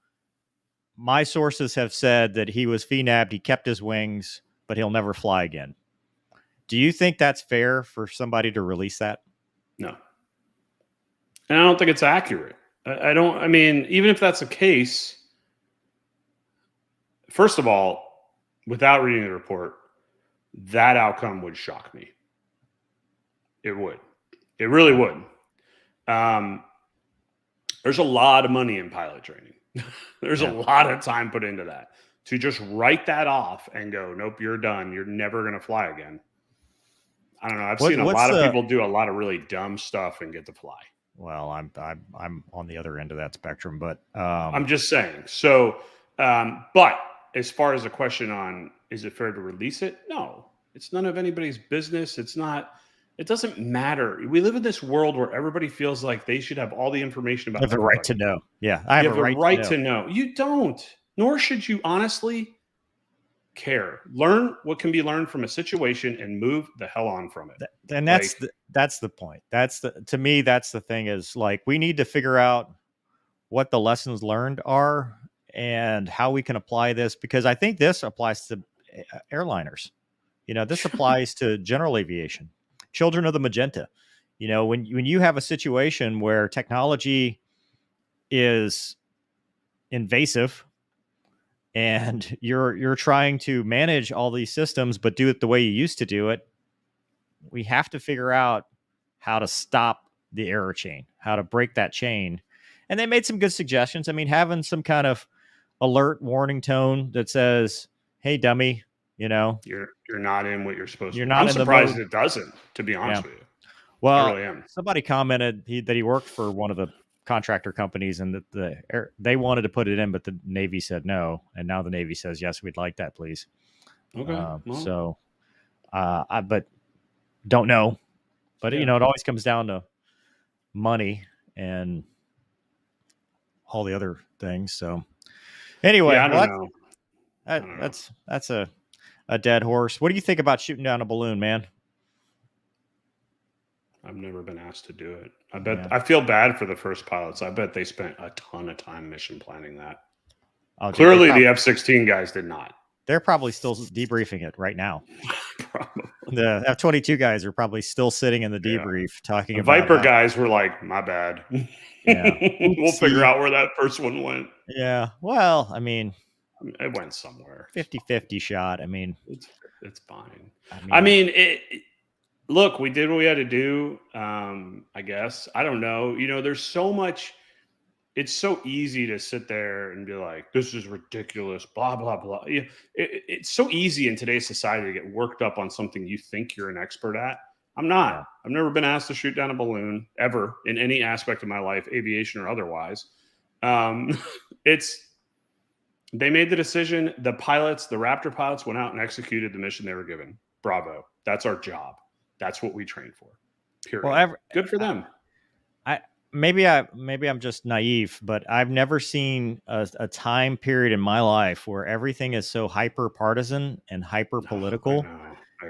my sources have said that he was FNAB'd. He kept his wings, but he'll never fly again. Do you think that's fair for somebody to release that? No. And I don't think it's accurate. I mean, even if that's the case, first of all, without reading the report, that outcome would shock me. It would. It really would. There's a lot of money in pilot training. There's a lot of time put into that. To just write that off and go, nope, you're done. You're never going to fly again. I don't know. I've seen a lot of people do a lot of really dumb stuff and get to fly. Well, I'm on the other end of that spectrum, but I'm just saying. So, but as far as the question on is it fair to release it? No, it's none of anybody's business. It's not. It doesn't matter. We live in this world where everybody feels like they should have all the information I about have the right everybody. to know. Yeah, I You have have a a right right to to know. know. You don't. Nor should you honestly care. Learn what can be learned from a situation and move the hell on from it. And Like, that's the point. To me, that's the thing is like we need to figure out what the lessons learned are and how we can apply this, because I think this applies to airliners. This applies to general aviation, children of the magenta. When you have a situation where technology is invasive and you're trying to manage all these systems but do it the way you used to do it, we have to figure out how to stop the error chain, how to break that chain. And they made some good suggestions. I mean, having some kind of alert warning tone that says, "Hey, dummy, you're not in what you're supposed you're to be." not I'm in the surprised mode." it doesn't, to be Yeah. honest with you. I Well, really am. somebody commented that he worked for one of the contractor companies and that they wanted to put it in, but the Navy said no. And now the Navy says, yes, we'd like that, please. Okay. So, but don't know. But, Yeah. it always comes down to money and all the other things. So, anyway, Yeah, I don't know. That's a dead horse. What do you think about shooting down a balloon, man? I've never been asked to do it. I feel bad for the first pilots. I bet they spent a ton of time mission planning that. Oh, dude, Clearly, the F-16 guys did not. They're probably still debriefing it right now. Probably. The F-22 guys are probably still sitting in the debrief talking about Viper guys were like, "My bad. Yeah, we'll figure out where that first one went." Yeah, well, I mean, it went somewhere. 50-50 shot. I mean, it's fine. I mean, look, we did what we had to do. I guess. I don't know. There's so much. It's so easy to sit there and be like, "This is ridiculous," blah blah blah. It's so easy in today's society to get worked up on something you think you're an expert at. I'm not. Yeah. I've never been asked to shoot down a balloon ever in any aspect of my life, aviation or otherwise. They made the decision. The Raptor pilots went out and executed the mission they were given. Bravo. That's our job. That's what we train for. Period. Well, good for them. Maybe I'm just naive, but I've never seen a time period in my life where everything is so hyper partisan and hyper political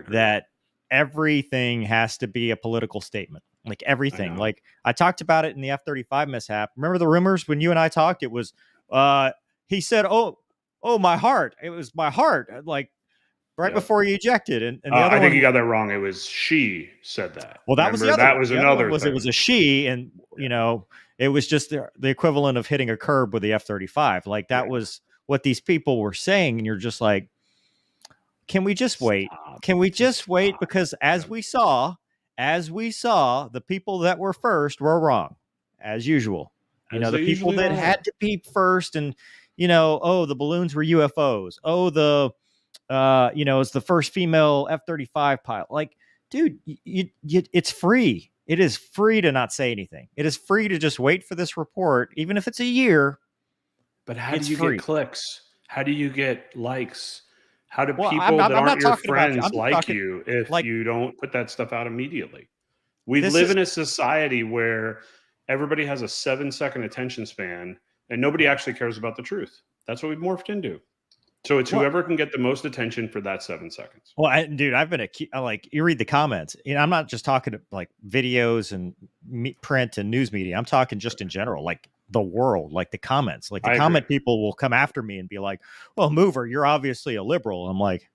that everything has to be a political statement. Like everything. Like I talked about it in the F-35 mishap. Remember the rumors when you and I talked? It was he said, "Oh, my heart." It was my heart. Like right before he ejected. And the other I think you got that wrong. It was she said that. Well, that was the other. That was another. It was a she, and it was just the equivalent of hitting a curb with the F-35. Like that was what these people were saying, and you're just like, can we just wait? Can we just wait? Because as we saw, the people that were first were wrong, as usual. The people that had to peep first, and the balloons were UFOs. It's the first female F-35 pilot. Like, dude, it's free. It is free to not say anything. It is free to just wait for this report, even if it's a year. But how do you get clicks? How do you get likes? How do people that aren't your friends like you if you don't put that stuff out immediately? We live in a society where everybody has a 7-second attention span and nobody actually cares about the truth. That's what we've morphed into. So it's whoever can get the most attention for that 7 seconds. Well, dude, I've been you read the comments. I'm not just talking to like videos and print and news media. I'm talking just in general, like the world, like the comments, like the comment people will come after me and be like, "Well, Mover, you're obviously a liberal." I'm like,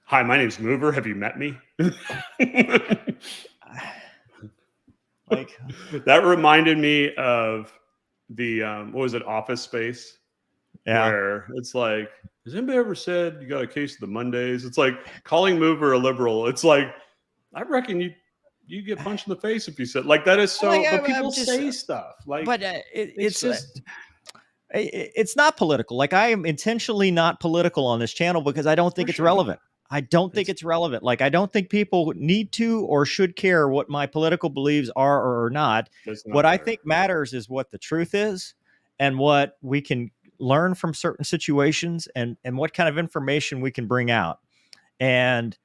"Hi, my name's Mover. Have you met me?" Like that reminded me of the what was it, Office Space? Yeah. Where it's like, has anybody ever said you got a case of the Mondays? It's like calling Mover a liberal. It's like, I reckon you get punched in the face if you said like that is so. But people say stuff like, but it's just. It's not political. Like I am intentionally not political on this channel because I don't think it's relevant. I don't think it's relevant. Like, I don't think people need to or should care what my political beliefs are or are not. What I think matters is what the truth is and what we can learn from certain situations and what kind of information we can bring out. And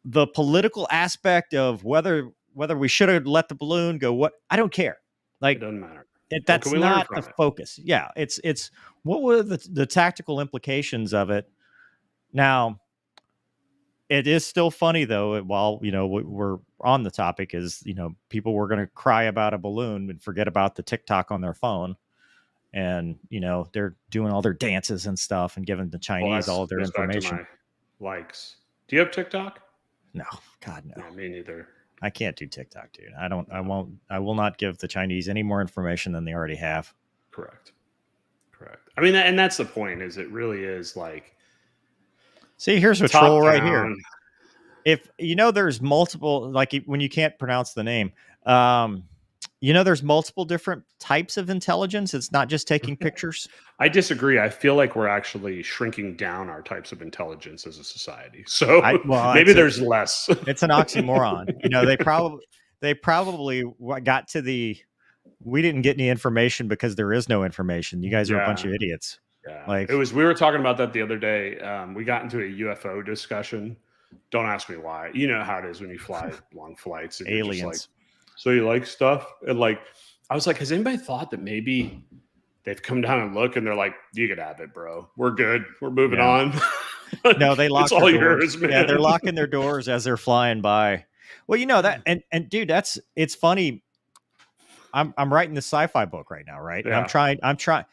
the political aspect of whether we should have let the balloon go, I don't care. Like, it doesn't matter. That's not the focus. Yeah, it's what were the tactical implications of it. Now, it is still funny though. While we're on the topic, is people were going to cry about a balloon and forget about the TikTok on their phone, and they're doing all their dances and stuff and giving the Chinese all of their information. Likes. Do you have TikTok? No, God no. No, me neither. I can't do TikTok, dude. I will not give the Chinese any more information than they already have. Correct. I mean, and that's the point, is it really is like, see, here's a troll right here. If there's multiple, like when you can't pronounce the name, there's multiple different types of intelligence. It's not just taking pictures. I disagree. I feel like we're actually shrinking down our types of intelligence as a society. So maybe there's less. It's an oxymoron. They probably got to we didn't get any information because there is no information. You guys are a bunch of idiots. Yeah. We were talking about that the other day. We got into a UFO discussion. Don't ask me why. You know how it is when you fly long flights. And aliens. You're just like, so you like stuff? And like, I was like, has anybody thought that maybe they've come down and look and they're like, you could have it, bro. We're good. We're moving on. No, they lock their doors. Yours, man. Yeah, they're locking their doors as they're flying by. Well, that, and dude, it's funny. I'm writing the sci-fi book right now, right? Yeah. And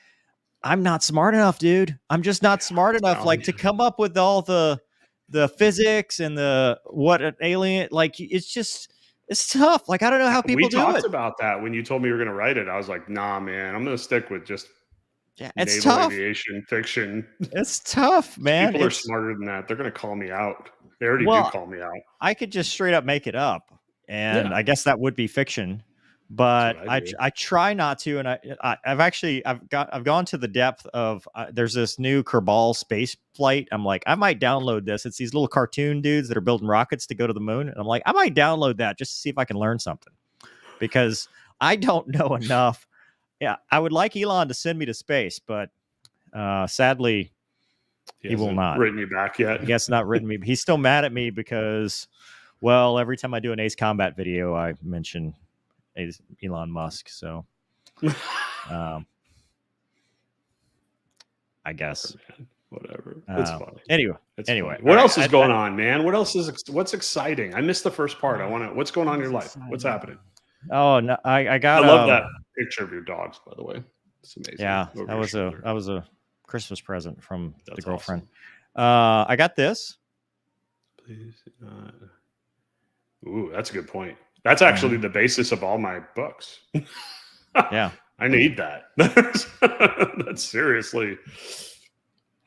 I'm not smart enough, dude. I'm just not smart enough, like, to come up with all the physics and what an alien, like, it's tough. Like, I don't know how people do it. We talked about that when you told me you were going to write it. I was like, nah, man, I'm going to stick with just it's naval tough. Aviation fiction. It's tough, man. People are smarter than that. They're going to call me out. They already do call me out. I could just straight up make it up, and I guess that would be fiction. But I try not to, and I've gone to the depth of there's this new Kerbal space flight. I'm like, I might download this. It's these little cartoon dudes that are building rockets to go to the moon, and I'm like, I might download that just to see if I can learn something, because I don't know enough. Yeah, I would like Elon to send me to space, but sadly, he will not. Written you back yet? I guess not written me. He's still mad at me because, well, every time I do an Ace Combat video, I mention Elon Musk. So, I guess whatever. It's fun. Anyway, what else is going on, man? What's exciting? I missed the first part. What's going on in your life? What's happening? Oh no, I love that picture of your dogs, by the way. It's amazing. Yeah, that was a Christmas present from the girlfriend. Awesome. I got this. Please. Ooh, that's a good point. That's actually the basis of all my books. Yeah. I need that. That's seriously.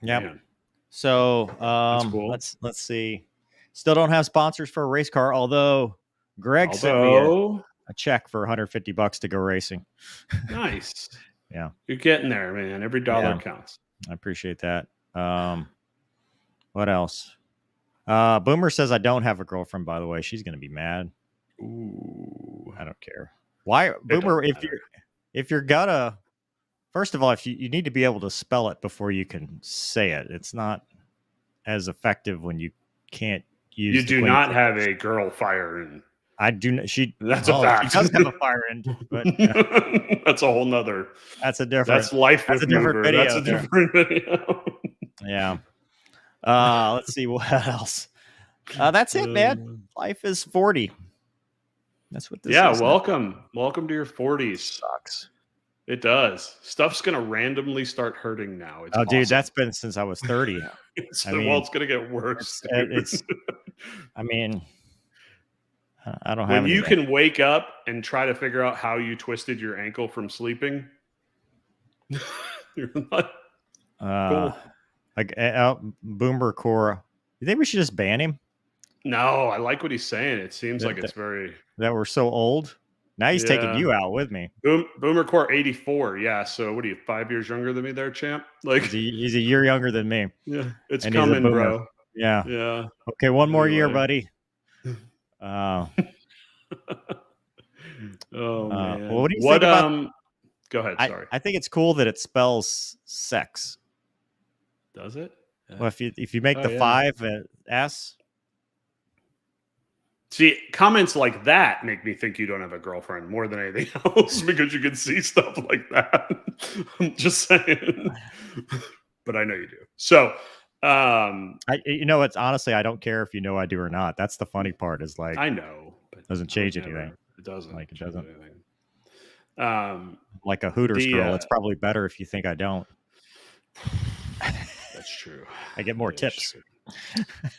Yeah. Man. So cool. Let's see. Still don't have sponsors for a race car, although Greg sent me a check for $150 to go racing. Nice. Yeah. You're getting there, man. Every dollar counts. I appreciate that. What else? Boomer says I don't have a girlfriend, by the way. She's gonna be mad. Ooh. I don't care. Why, Boomer? If you're gonna, first of all, if you need to be able to spell it before you can say it. It's not as effective when you can't use. You do not have a girl fire in. I do not. That's a fact. She does have a fire end, but that's a whole nother. That's a different. That's life. That's a different video. That's a different video. Yeah. Let's see what else. That's it, man. Life is 40. That's what this is. Yeah, welcome to your 40s. Sucks. It does. Stuff's gonna randomly start hurting now. It's awesome. Dude, that's been since I was 30. It's gonna get worse. I mean, I don't have. When you can wake up and try to figure out how you twisted your ankle from sleeping, you're not cool. Like Boomer Cora. You think we should just ban him? No, I like what he's saying. It seems like it's very that we're so old. Now he's taking you out with me. Boomer Core 84. Yeah. So what are you, 5 years younger than me there, champ? Like he's a year younger than me. Yeah. It's coming, bro. Yeah. Yeah. Okay, one more year, Anyway. buddy. Oh Man. well, what do you think about? Go ahead. Sorry. I think it's cool that it spells sex. Does it? Yeah. Well, if you make the 5 S. See, comments like that make me think you don't have a girlfriend more than anything else because you can see stuff like that. I'm just saying. But I know you do. So, it's honestly, I don't care if you know I do or not. That's the funny part is like, I know, but it doesn't change anything. It doesn't. Like, it doesn't. Anything. Like a Hooters girl, it's probably better if you think I don't. That's true. I get more tips.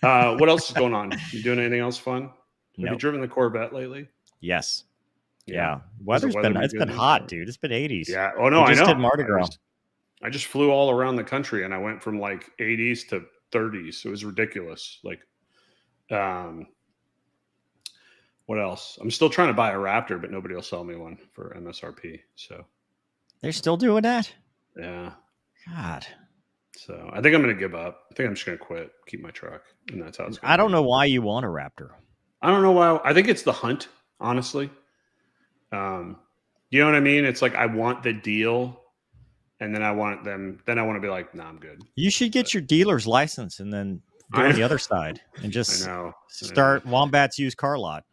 What else is going on? You doing anything else fun? Nope. Have you driven the Corvette lately? Yes. Yeah. It's been hot, dude. It's been 80s. Yeah. Oh no, I know. Did Mardi Gras. I just flew all around the country and I went from like 80s to 30s. It was ridiculous. Like, what else? I'm still trying to buy a Raptor, but nobody will sell me one for MSRP. So they're still doing that? Yeah. God. So I think I'm going to give up. I think I'm just going to quit, keep my truck. And that's how it's going. I don't know why you want a Raptor. I don't know why. I think it's the hunt, honestly. You know what I mean? It's like, I want the deal and then I want them. Then I want to be like, nah, I'm good. You should get your dealer's license and then go on the other side and just start Wombat's used car lot.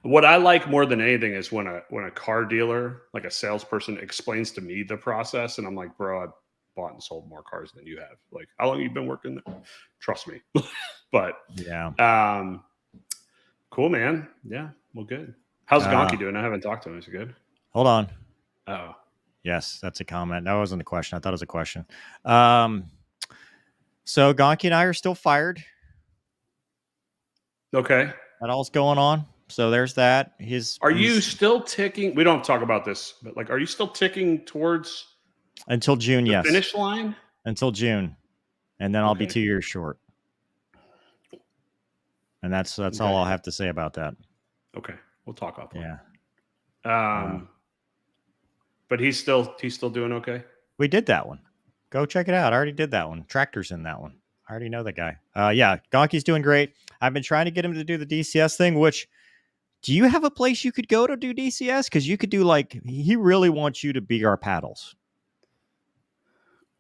What I like more than anything is when a car dealer, like a salesperson, explains to me the process, and I'm like, bro, I've bought and sold more cars than you have. Like, how long have you been working there? Trust me. But yeah, cool, man. Yeah, well, good. How's Gonky doing? I haven't talked to him. Is he good? Hold on. Oh, yes, that's a comment. That wasn't a question. I thought it was a question. So Gonky and I are still fired. Okay, that all's going on. So there's that. Are you still ticking? We don't talk about this, but like, are you still ticking towards until June? The yes, finish line until June, and then I'll be 2 years short. And that's all I'll have to say about that. Okay, we'll talk offline. Yeah. But he's still doing okay. We did that one. Go check it out. I already did that one. Tractor's in that one. I already know that guy. Yeah, Gonky's doing great. I've been trying to get him to do the DCS thing, which. Do you have a place you could go to do DCS? Because you could do he really wants you to be our paddles.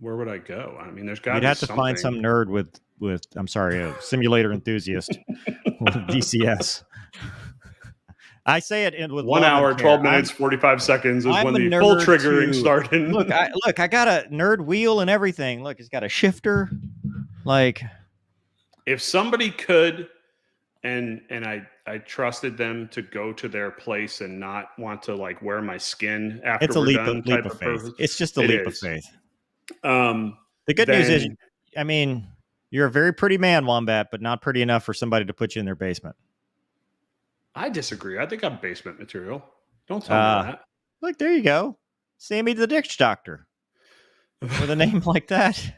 Where would I go? I mean, there's got to be You'd have to find some nerd with I'm sorry, a simulator enthusiast with DCS. I say it with 1 hour, 12 minutes, 45 seconds is when the full triggering started. Look, I got a nerd wheel and everything. Look, it's got a shifter. Like, if somebody could, and I trusted them to go to their place and not want to like wear my skin after it's a leap of faith. It's just a leap of faith. The good news is, I mean, you're a very pretty man, Wombat, but not pretty enough for somebody to put you in their basement. I disagree. I think I'm basement material. Don't tell me that. Look, there you go. Sammy the Ditch Doctor. With a name like that.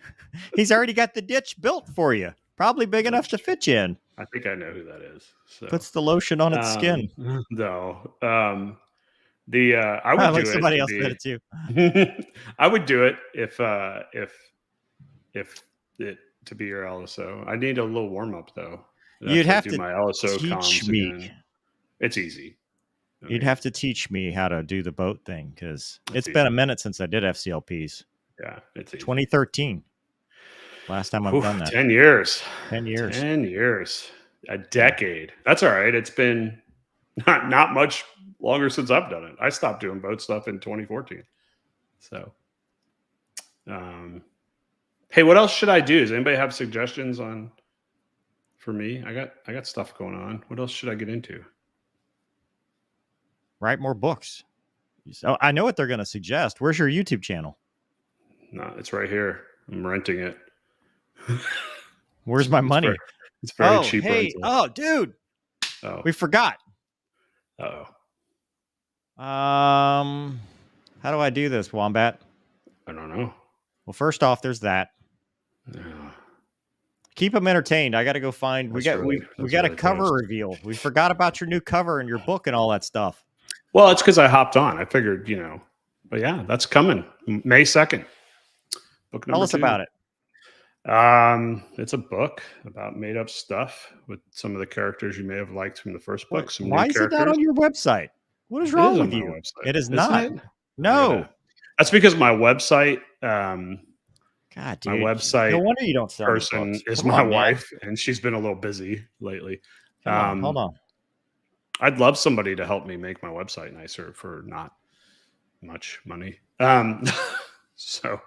He's already got the ditch built for you. Probably big enough to fit you in. I think I know who that is. So. Puts the lotion on its skin. No. I would do it. Somebody else did it too. I would do it if it to be your LSO. I need a little warm up though. You'd have to do my LSO teach me. Again. It's easy. You'd have to teach me how to do the boat thing because it's been a minute since I did FCLPs. Yeah, it's easy. 2013. Last time I've done that. 10 years. 10 years. 10 years. A decade. That's all right. It's been not much longer since I've done it. I stopped doing boat stuff in 2014. So, hey, what else should I do? Does anybody have suggestions for me? I got stuff going on. What else should I get into? Write more books. So I know what they're going to suggest. Where's your YouTube channel? No, it's right here. I'm renting it. Where's my money? It's very cheap. Hey, dude. Oh, we forgot. Oh. How do I do this, Wombat? I don't know. Well, first off, there's that. Keep them entertained. I got to go find. We got a cover reveal. We forgot about your new cover and your book and all that stuff. Well, it's because I hopped on. I figured, but yeah, that's coming May 2nd. Book number 2. Tell us about it. It's a book about made up stuff with some of the characters you may have liked from the first book. Some Why new is it not characters. on your website? What is It wrong is on with my you? website. It is Isn't not. it? No. That's because my website, God, dude. my No website wonder you don't sell any person books. is Come my on, man. wife, and she's been a little busy lately. Come on, hold on. I'd love somebody to help me make my website nicer for not much money. So if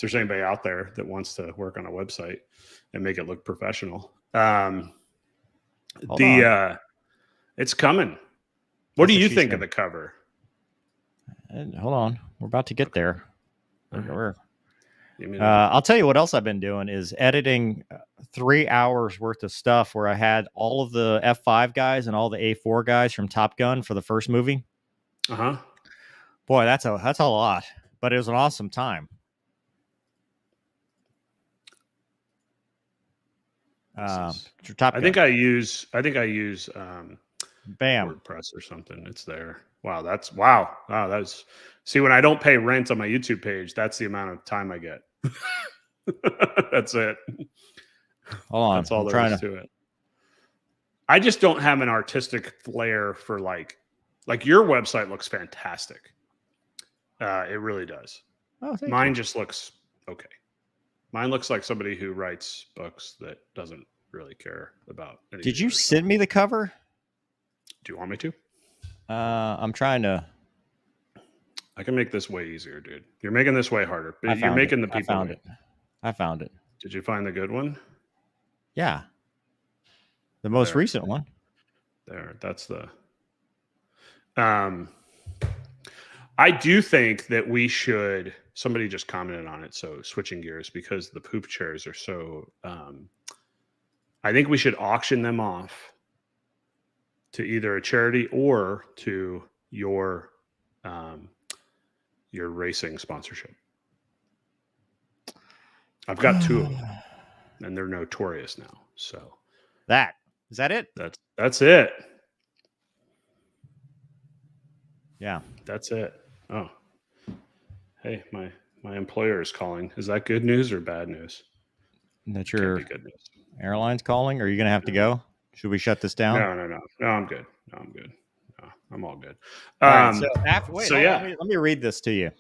there's anybody out there that wants to work on a website and make it look professional, it's coming. What do you think of the cover? Hold on, we're about to get there. Right. I'll tell you what else I've been doing is editing 3 hours worth of stuff where I had all of the F5 guys and all the A4 guys from Top Gun for the first movie. Boy, that's a lot, but it was an awesome time. Top Gun. I think I use Bam WordPress or something. It's there. Wow, that's see, when I don't pay rent on my YouTube page, that's the amount of time I get. That's it. Hold on. That's all there is to it. I just don't have an artistic flair for like your website looks fantastic. It really does. Mine just looks okay. Mine looks like somebody who writes books that doesn't really care about anything. Did you send me the cover? Do you want me to? I'm trying to. I can make this way easier, dude. You're making this way harder. You're making the people. I found it. Did you find the good one? Yeah. The most recent one. There. That's the. I do think that we should. Somebody just commented on it. So switching gears, because the poop chairs are so. I think we should auction them off to either a charity or to your racing sponsorship. I've got 2 of them, and they're notorious now. So is that it? That's it. Yeah, that's it. Oh, hey, my employer is calling. Is that good news or bad news? That your airline's calling? Or are you going to have to go? Should we shut this down? No, I'm good. No, I'm all good. All right, let me read this to you.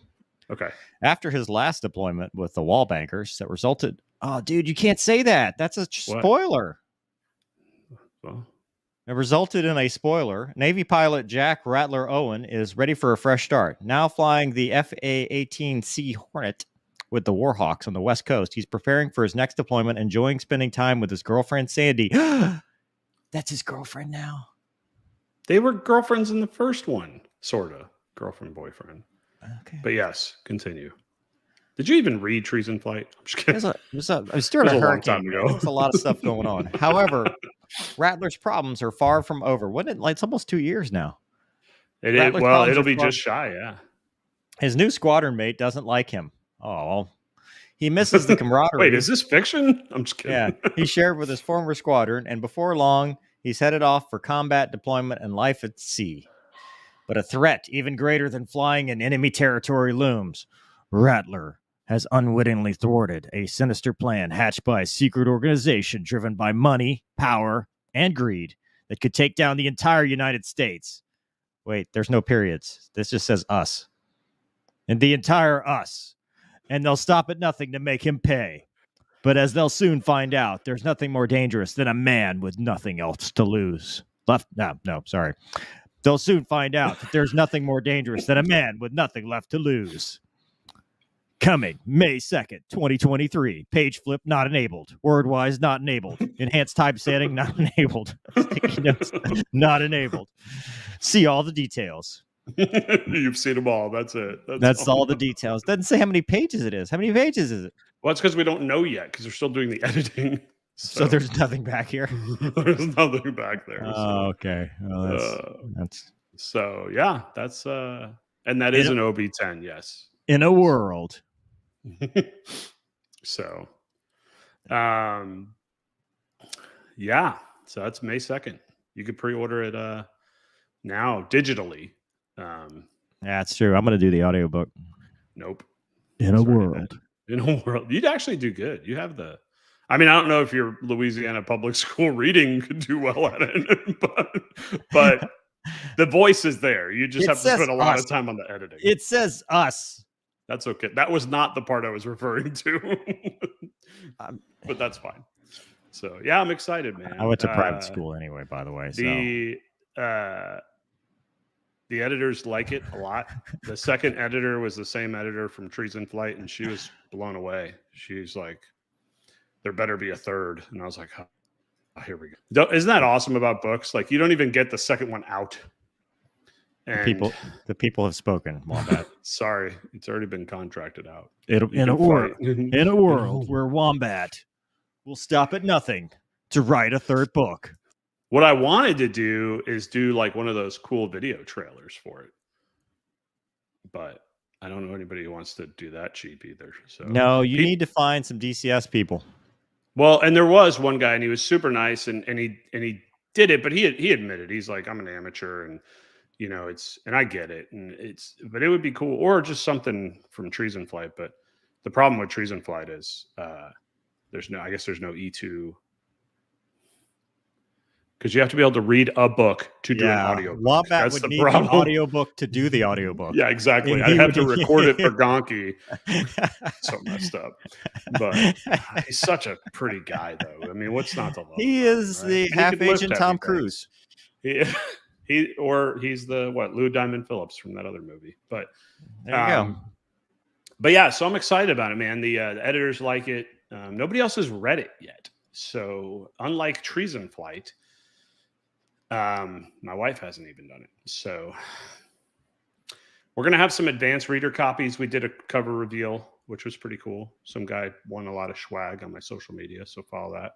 Okay. After his last deployment with the wall bankers that resulted... Oh, dude, you can't say that. That's a spoiler. Well, it resulted in a spoiler. Navy pilot Jack Rattler Owen is ready for a fresh start. Now flying the FA-18C Hornet with the Warhawks on the West Coast. He's preparing for his next deployment, enjoying spending time with his girlfriend, Sandy. That's his girlfriend now. They were girlfriends in the first one, sort of. Girlfriend, boyfriend. Okay. But yes, continue. Did you even read Trees in Flight? I'm just kidding. It was during a hurricane. There was a lot of stuff going on. However, Rattler's problems are far from over. It's almost 2 years now. It'll be just shy, yeah. His new squadron mate doesn't like him. Oh, he misses the camaraderie. Wait, is this fiction? I'm just kidding. Yeah, he shared with his former squadron, and before long, he's headed off for combat deployment and life at sea. But a threat even greater than flying in enemy territory looms. Rattler has unwittingly thwarted a sinister plan hatched by a secret organization driven by money, power, and greed that could take down the entire United States. Wait, there's no periods. This just says us. And the entire us. And they'll stop at nothing to make him pay. But as they'll soon find out, there's nothing more dangerous than a man with nothing else to lose. They'll soon find out that there's nothing more dangerous than a man with nothing left to lose. Coming May 2nd, 2023. Page flip not enabled. Wordwise not enabled. Enhanced typesetting not enabled. Sticky notes not enabled. See all the details. You've seen them all. That's it. That's all the details. Doesn't say how many pages it is. How many pages is it? Well, it's because we don't know yet because they're still doing the editing. So there's nothing back here. There's nothing back there. Oh, okay. Well, that's so yeah. That's and that is an OB10. Yes. In a world. So, yeah. So that's May 2nd. You could pre-order it now digitally. Yeah, that's true. I'm going to do the audiobook. Nope. In a world. In a world. You'd actually do good. You have the I mean, I don't know if your Louisiana public school reading could do well at it, but the voice is there. You just have to spend a lot of time on the editing. It says us. That's okay. That was not the part I was referring to, but that's fine. So yeah, I'm excited, man. I went to private school anyway, by the way. The editors like it a lot. The second editor was the same editor from Trees in Flight, and she was blown away. She's like, there better be a third. And I was like, oh, here we go. Isn't that awesome about books? Like, you don't even get the second one out. And the people have spoken. Wombat. Sorry, it's already been contracted out. In a world where Wombat will stop at nothing to write a third book. What I wanted to do is do like one of those cool video trailers for it, but I don't know anybody who wants to do that cheap either. So no, you need to find some DCS people. Well, and there was one guy, and he was super nice, and he did it, but he admitted, he's like, I'm an amateur, and you know, and I get it, but it would be cool, or just something from Trees in Flight. But the problem with Trees in Flight is there's no E2, because you have to be able to read a book to do an audiobook. Wombat would need an audiobook to do the audiobook. Yeah, exactly. I'd have to record it for Gonky. So messed up. But he's such a pretty guy, though. I mean, what's not to love? He is the half-Asian Tom Cruise. He's the Lou Diamond Phillips from that other movie. But there you go. But yeah, so I'm excited about it, man. The editors like it. Nobody else has read it yet. So unlike Trees in Flight, my wife hasn't even done it. So we're going to have some advanced reader copies. We did a cover reveal, which was pretty cool. Some guy won a lot of swag on my social media, so follow that.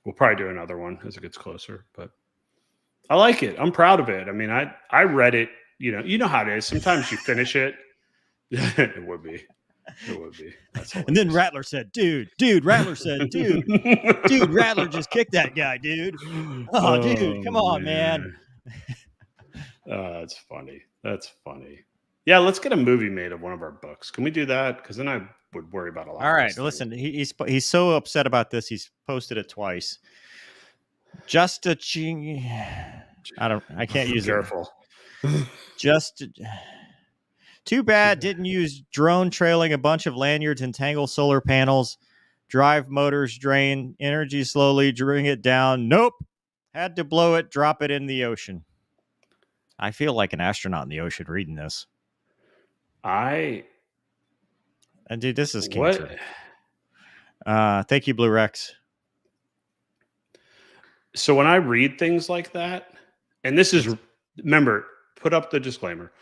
We'll probably do another one as it gets closer, but I like it. I'm proud of it. I mean, I read it, you know how it is. Sometimes you finish it. It would be. And then Rattler said, dude, Rattler said, dude, Rattler just kicked that guy, dude. Oh, dude, come on, man. That's funny. Yeah, let's get a movie made of one of our books. Can we do that? Because then I would worry about a lot. All right, listen, he's so upset about this. He's posted it twice. Just a ching. I can't use Careful. Too bad didn't use drone trailing a bunch of lanyards and tangle solar panels. Drive motors drain energy slowly, bring it down. Nope. Had to blow it, drop it in the ocean. I feel like an astronaut in the ocean reading this. Dude, this is cancer. Thank you, Blue Rex. So when I read things like that, and this is, remember, put up the disclaimer.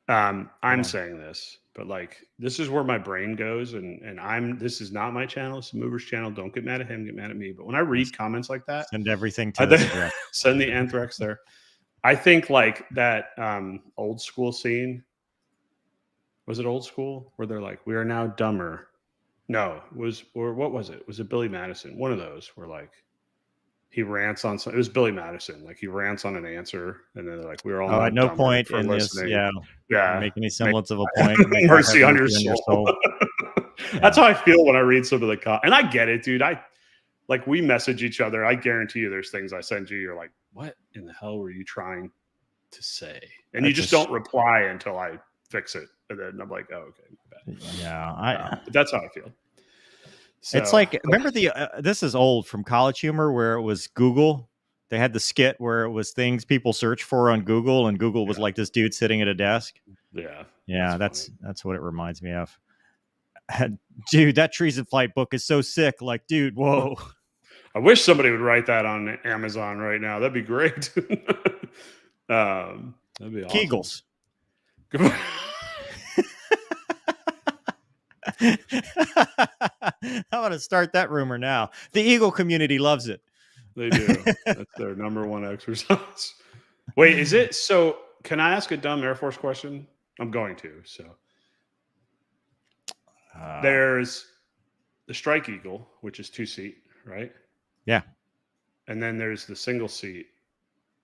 I'm saying this, but like, this is where my brain goes, and this is not my channel. It's the Mover's channel. Don't get mad at him, get mad at me. But when I read comments like that, send everything to send the anthrax there. I think like that old school scene. Was it Old School where they're like, we are now dumber? No, what was it? Was it Billy Madison? One of those where like he rants on it was Billy Madison. Like he rants on an answer, and then they're like, we're all at no point in listening. This, make any semblance of a point. Mercy on your soul. That's how I feel when I read some of the and I get it, dude. We message each other. I guarantee you, there's things I send you. You're like, what in the hell were you trying to say? And you just don't reply until I fix it, and then I'm like, oh, okay, my bad. Yeah, but that's how I feel. So, it's like, remember this is old from College Humor where it was Google. They had the skit where it was things people search for on Google, and Google was like this dude sitting at a desk. Yeah, that's what it reminds me of. Dude, that Trees in Flight book is so sick. Like, dude, whoa. I wish somebody would write that on Amazon right now. That'd be great. That'd be awesome. Kegels. I'm going to start that rumor now. The Eagle community loves it. They do. That's their number one exercise. Wait, is it? So can I ask a dumb Air Force question? I'm going to. So there's the Strike Eagle, which is 2-seat, right? Yeah. And then there's the single seat.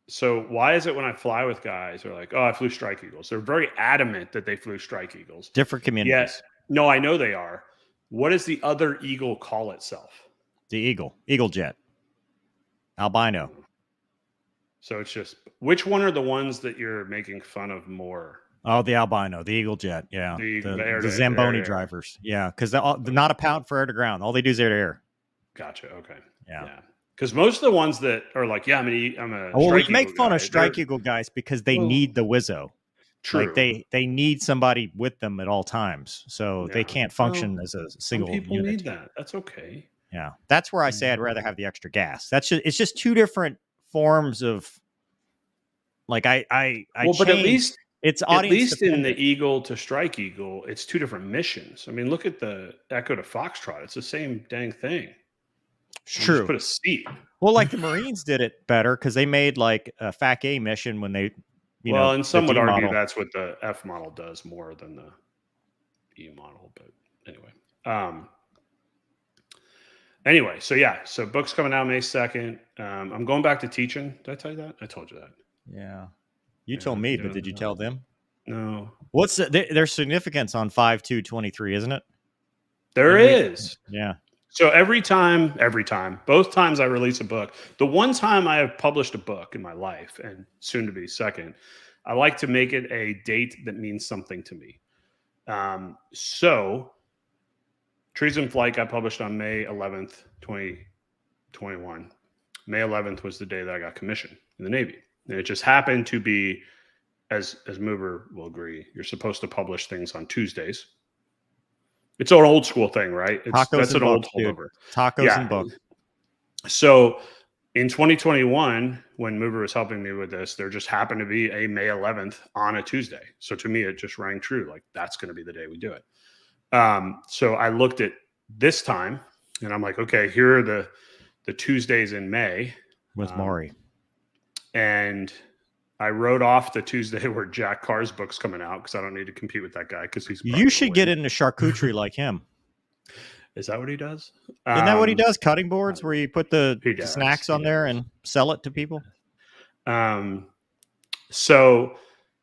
So why is it when I fly with guys, they're like, oh, I flew Strike Eagles. They're very adamant that they flew Strike Eagles. Different communities. Yes. No, I know they are. What does the other eagle call itself? The eagle jet, albino. So it's just, which one are the ones that you're making fun of more? Oh, the albino, the eagle jet. Yeah. The Zamboni drivers. Yeah. Because they're not a pound for air to ground. All they do is air to air. Gotcha. Okay. Yeah. Because most of the ones that are like, yeah, I'm a well, we make fun of strike eagle guys because they need the Wizzo. True. Like they need somebody with them at all times, so they can't function as a single people unit. Need that. That's okay. Yeah, that's where I say I'd rather have the extra gas. It's just two different forms of. Like but at least it's at least in the eagle to strike eagle, it's two different missions. I mean, look at the Echo to Foxtrot; it's the same dang thing. True. Just put a seat. Well, like the Marines did it better because they made like a FAC A mission when they. And some would argue that's what the F model does more than the E model. But anyway. So book's coming out May 2nd. I'm going back to teaching. Did I tell you that? I told you that. Yeah. You told me, but did you tell them? No. What's there's significance on 5/2/23, isn't it? There is. Yeah. So every time, both times I release a book, the one time I have published a book in my life, and soon to be second, I like to make it a date that means something to me. So Trees in Flight got published on May 11th, 2021. May 11th was the day that I got commissioned in the Navy. And it just happened to be, as Mover will agree, you're supposed to publish things on Tuesdays. It's an old school thing, right? That's an old holdover. Tacos and books. So in 2021, when Mover was helping me with this, there just happened to be a May 11th on a Tuesday. So to me, it just rang true. Like, that's going to be the day we do it. So I looked at this time and I'm like, okay, here are the Tuesdays in May. With Maury. And I wrote off the Tuesday where Jack Carr's book's coming out because I don't need to compete with that guy because he's. You should get into charcuterie like him. Is that what he does? Isn't that what he does? Cutting boards where you put the snacks on there and sell it to people? So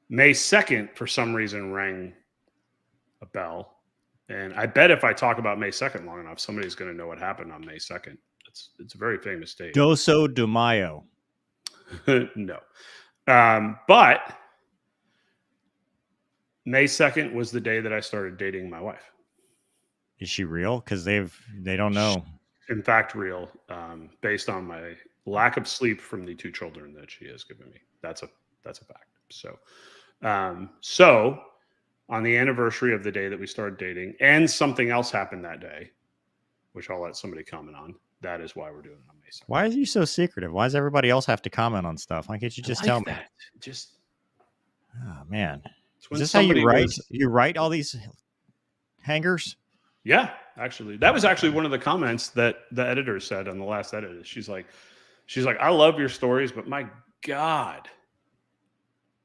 May 2nd, for some reason, rang a bell. And I bet if I talk about May 2nd long enough, somebody's going to know what happened on May 2nd. It's a very famous date. Doso de Mayo. No. But May 2nd was the day that I started dating my wife. Is she real? Because they don't know. In fact, real, based on my lack of sleep from the 2 children that she has given me. That's a fact. So on the anniversary of the day that we started dating, and something else happened that day, which I'll let somebody comment on. That is why we're doing it on May 2nd. Why are you so secretive? Why does everybody else have to comment on stuff? Why can't you just tell me? Oh man, is this how you write? You write all these hangers? Yeah, actually, that was actually one of the comments that the editor said on the last edit. She's like, I love your stories, but my God,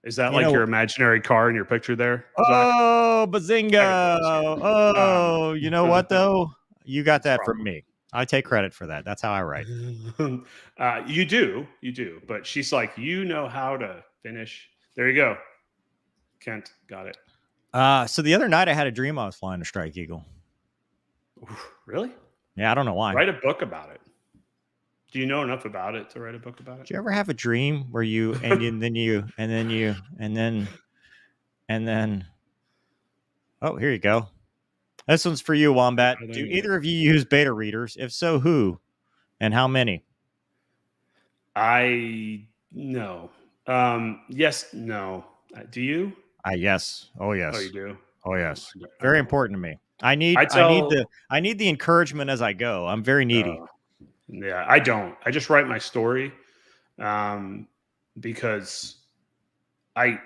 is that your imaginary car in your picture there? Oh, bazinga! Oh, you know what though? You got that from me. I take credit for that. That's how I write. You do. But she's like, you know how to finish. There you go. Kent, got it. So the other night I had a dream I was flying a strike eagle. Really? Yeah, I don't know why. Write a book about it. Do you know enough about it to write a book about it? Do you ever have a dream where you and then oh, here you go. This one's for you, Wombat. Do either of you use beta readers? If so, who and how many? No. Yes, no. Do you? Yes. Oh, yes. Oh, you do? Oh, yes. Very important to me. I need the encouragement as I go. I'm very needy. Yeah, I don't. I just write my story because I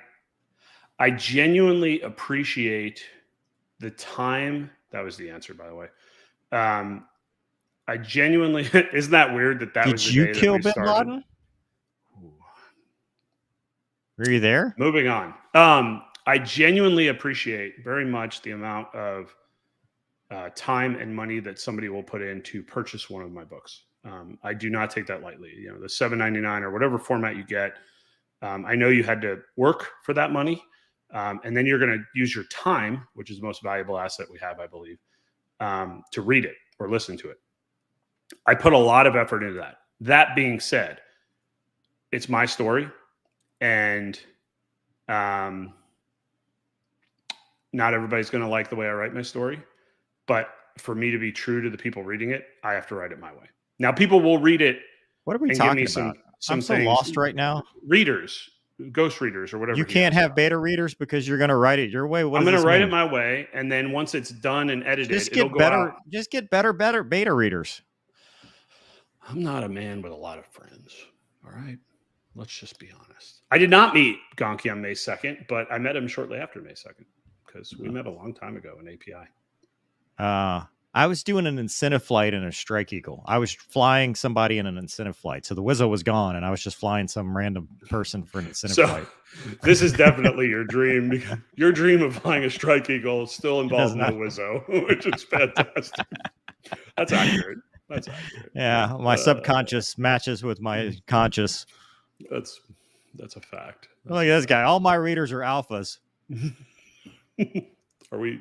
genuinely appreciate the time. That was the answer, by the way. I genuinely, isn't that weird that was the day that we started? Did you kill Bin Laden? Were you there? Moving on. I genuinely appreciate very much the amount of time and money that somebody will put in to purchase one of my books. I do not take that lightly. You know, the $7.99 or whatever format you get. I know you had to work for that money. And then you're going to use your time, which is the most valuable asset we have, I believe, to read it or listen to it. I put a lot of effort into that. That being said, it's my story, and not everybody's going to like the way I write my story, but for me to be true to the people reading it, I have to write it my way. Now, people will read it. What are we and talking give me about? Some I'm so things. lost right now. Readers, ghost readers, or whatever. You can't have beta readers because you're going to write it your way. I'm going to write it my way, and then once it's done and edited, it'll go out. Just get better beta readers. I'm not a man with a lot of friends. All right. Let's just be honest. I did not meet Gonky on May 2nd, but I met him shortly after May 2nd because we met a long time ago in API. I was doing an incentive flight in a Strike Eagle. I was flying somebody in an incentive flight. So the Wizzo was gone, and I was just flying some random person for an incentive flight. This is definitely your dream. Your dream of flying a Strike Eagle is still involved in the Wizzo, which is fantastic. That's accurate. That's accurate. Yeah, my subconscious matches with my conscious. That's a fact. Look at this guy. All my readers are alphas. Are we?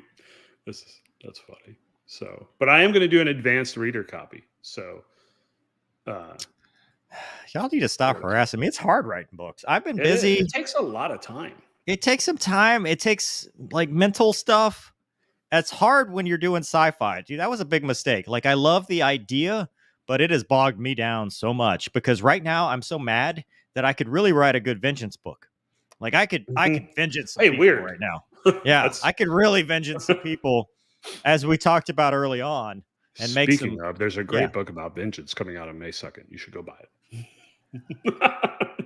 That's funny. So, but I am going to do an advanced reader copy. So, y'all need to stop harassing me. It's hard writing books. I've been busy. It takes a lot of time. It takes some time. It takes like mental stuff. It's hard when you're doing sci-fi. Dude, that was a big mistake. Like, I love the idea, but it has bogged me down so much because right now I'm so mad that I could really write a good vengeance book. Like, I could vengeance some people right now. Yeah, I could really vengeance some people, as we talked about early on, and make Speaking of, there's a great book about vengeance coming out on May 2nd. You should go buy it.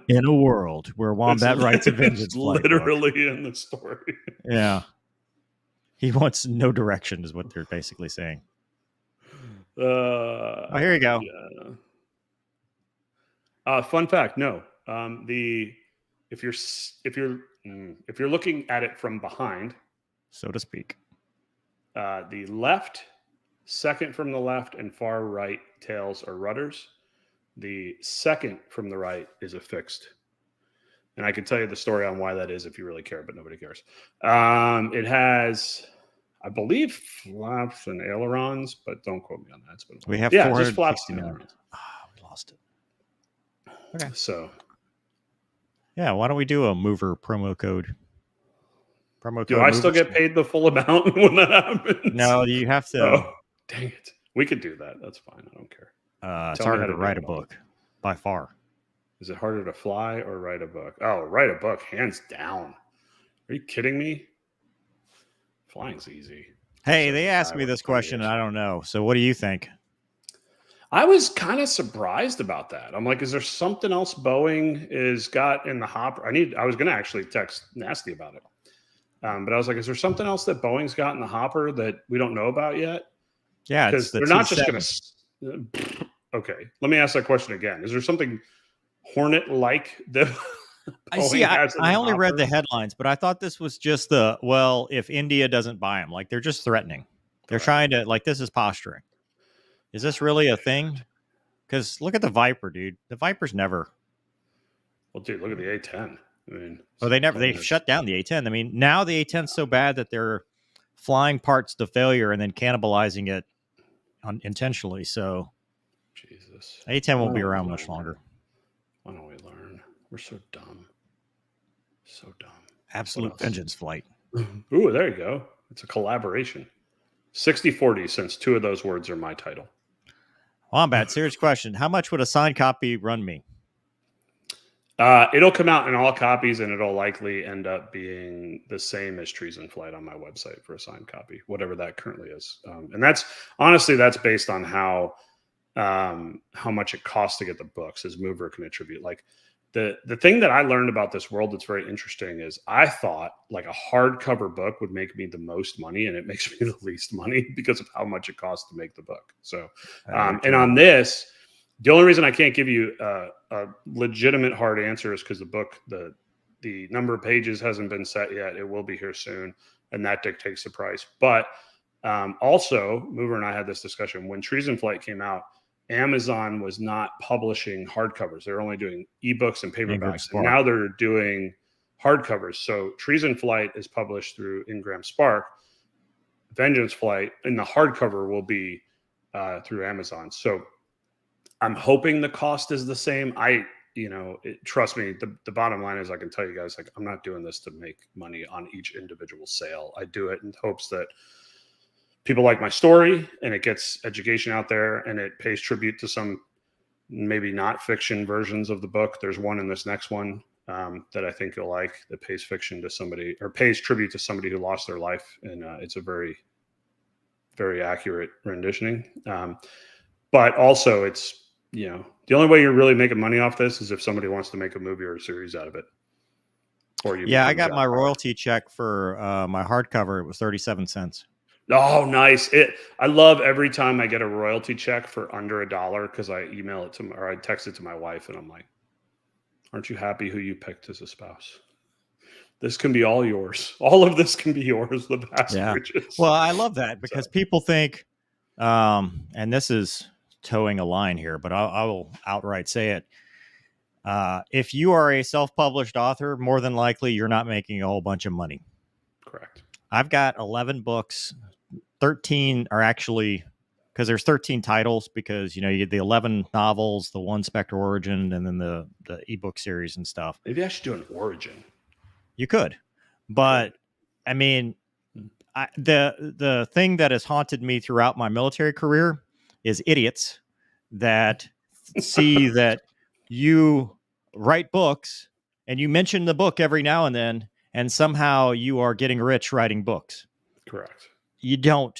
In a world where Wombat writes a vengeance book. Literally in the story. Yeah. He wants no direction, is what they're basically saying. Here you go. Yeah. Fun fact: no, if you're looking at it from behind, so to speak, the left, second from the left, and far right tails are rudders. The second from the right is affixed. And I can tell you the story on why that is if you really care, but nobody cares. It has, I believe, flaps and ailerons, but don't quote me on that. We have just flaps and ailerons. We lost it. Okay. So, yeah, why don't we do a mover promo code? Do I still get paid the full amount when that happens? No, you have to. Oh, dang it. We could do that. That's fine. I don't care. It's harder to write a book, by far. Is it harder to fly or write a book? Oh, write a book, hands down. Are you kidding me? Flying's easy. Hey, they asked me this question, and I don't know. So what do you think? I was kind of surprised about that. I'm like, is there something else Boeing is got in the hopper? I was going to actually text Nasty about it. But I was like, is there something else that Boeing's got in the hopper that we don't know about yet? Yeah, because they're not just going to. Okay, let me ask that question again. Is there something Hornet-like that I see? I only read the headlines, but I thought this was just if India doesn't buy them, like they're just threatening. They're trying to, like, this is posturing. Is this really a thing? Because look at the Viper, dude. The Viper's never. Well, dude, look at the A10. I mean, they've shut down the A10. I mean, now the A10's so bad that they're flying parts to failure and then cannibalizing it intentionally. So, Jesus, A10 won't be around much longer. Why don't we learn? We're so dumb. So dumb. Absolute vengeance flight. Ooh, there you go. It's a collaboration. 60-40, since two of those words are my title. Wombat, serious question. How much would a signed copy run me? It'll come out in all copies, and it'll likely end up being the same as Treason Flight on my website for a signed copy, whatever that currently is. And that's based on how much it costs to get the books, as Mover can attribute. Like the thing that I learned about this world that's very interesting is I thought like a hardcover book would make me the most money, and it makes me the least money because of how much it costs to make the book. So, and on this, the only reason I can't give you a legitimate hard answer is because the book, the number of pages hasn't been set yet. It will be here soon, and that dictates the price. But also, Mover and I had this discussion when Treason Flight came out. Amazon was not publishing hardcovers; they're only doing ebooks and paperbacks. And now they're doing hardcovers. So Treason Flight is published through Ingram Spark. Vengeance Flight, and the hardcover will be through Amazon. So I'm hoping the cost is the same. Trust me, the bottom line is I can tell you guys, like, I'm not doing this to make money on each individual sale. I do it in hopes that people like my story and it gets education out there and it pays tribute to some maybe not fiction versions of the book. There's one in this next one that I think you'll like, that pays fiction to somebody, or pays tribute to somebody who lost their life. And it's a very, very accurate renditioning. But also it's, the only way you're really making money off this is if somebody wants to make a movie or a series out of it. Or I got my royalty check for my hardcover. It was 37 cents. Oh, nice. I love every time I get a royalty check for under $1, because I email it to or I text it to my wife and I'm like, aren't you happy who you picked as a spouse? This can be all yours. All of this can be yours. The vast riches. Well, I love that, because people think, and this is towing a line here, but I will outright say it. If you are a self-published author, more than likely you're not making a whole bunch of money. Correct. I've got 11 books. 13 are actually, because there's 13 titles, because you get the 11 novels, the one Spectre Origin, and then the ebook series and stuff. Maybe I should do an origin. You could, but I mean, the thing that has haunted me throughout my military career is idiots that see that you write books and you mention the book every now and then, and somehow you are getting rich writing books. Correct. You don't.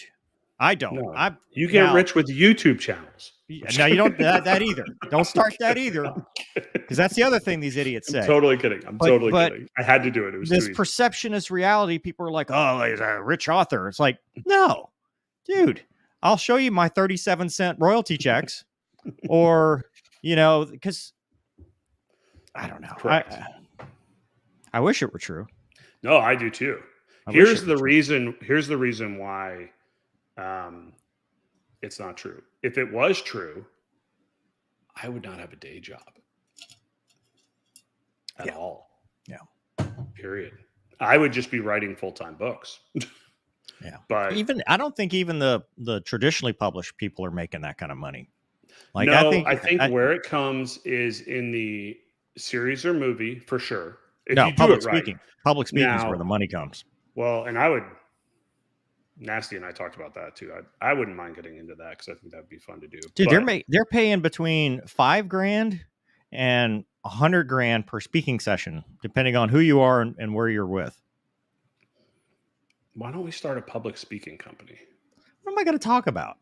I don't. No. You get rich with YouTube channels. No, you don't that either. Don't start that either, because that's the other thing these idiots say. I'm totally kidding. I'm totally kidding. I had to do it. It was this perceptionist reality. People are like, "Oh, he's a rich author." It's like, no, dude. I'll show you my 37-cent royalty checks, or because I don't know. I wish it were true. No, I do too. Here's the reason why it's not true. If it was true, I would not have a day job at all. Yeah. Period. I would just be writing full-time books. Yeah. But I don't think even the traditionally published people are making that kind of money. Like, no, I think where it comes is in the series or movie for sure. If you do public it speaking. Right. Public speaking is where the money comes. Well, and Nasty and I talked about that too. I wouldn't mind getting into that, because I think that'd be fun to do. Dude, they're paying between $5,000 and $100,000 per speaking session, depending on who you are and where you're with. Why don't we start a public speaking company? What am I going to talk about?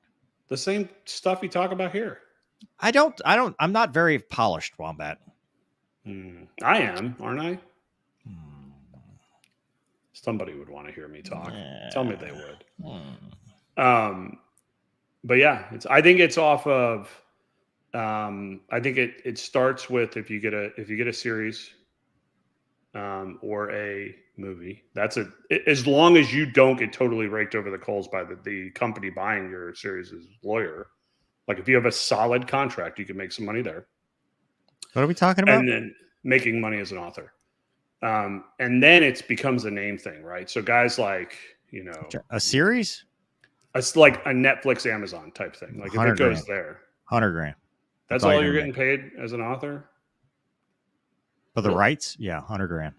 The same stuff you talk about here. I'm not very polished, Wombat. I am, aren't I? Somebody would want to hear me talk. Tell me they would. But yeah, I think it's off of. I think it starts with if you get a series, or a movie. That's as long as you don't get totally raked over the coals by the company buying your series' lawyer. Like, if you have a solid contract, you can make some money there. What are we talking about? And then making money as an author. And then it becomes a name thing, right? So guys like, a series, it's like a Netflix, Amazon type thing. Like, if it goes there, $100,000. That's all you're getting paid as an author for the rights. Yeah, $100,000.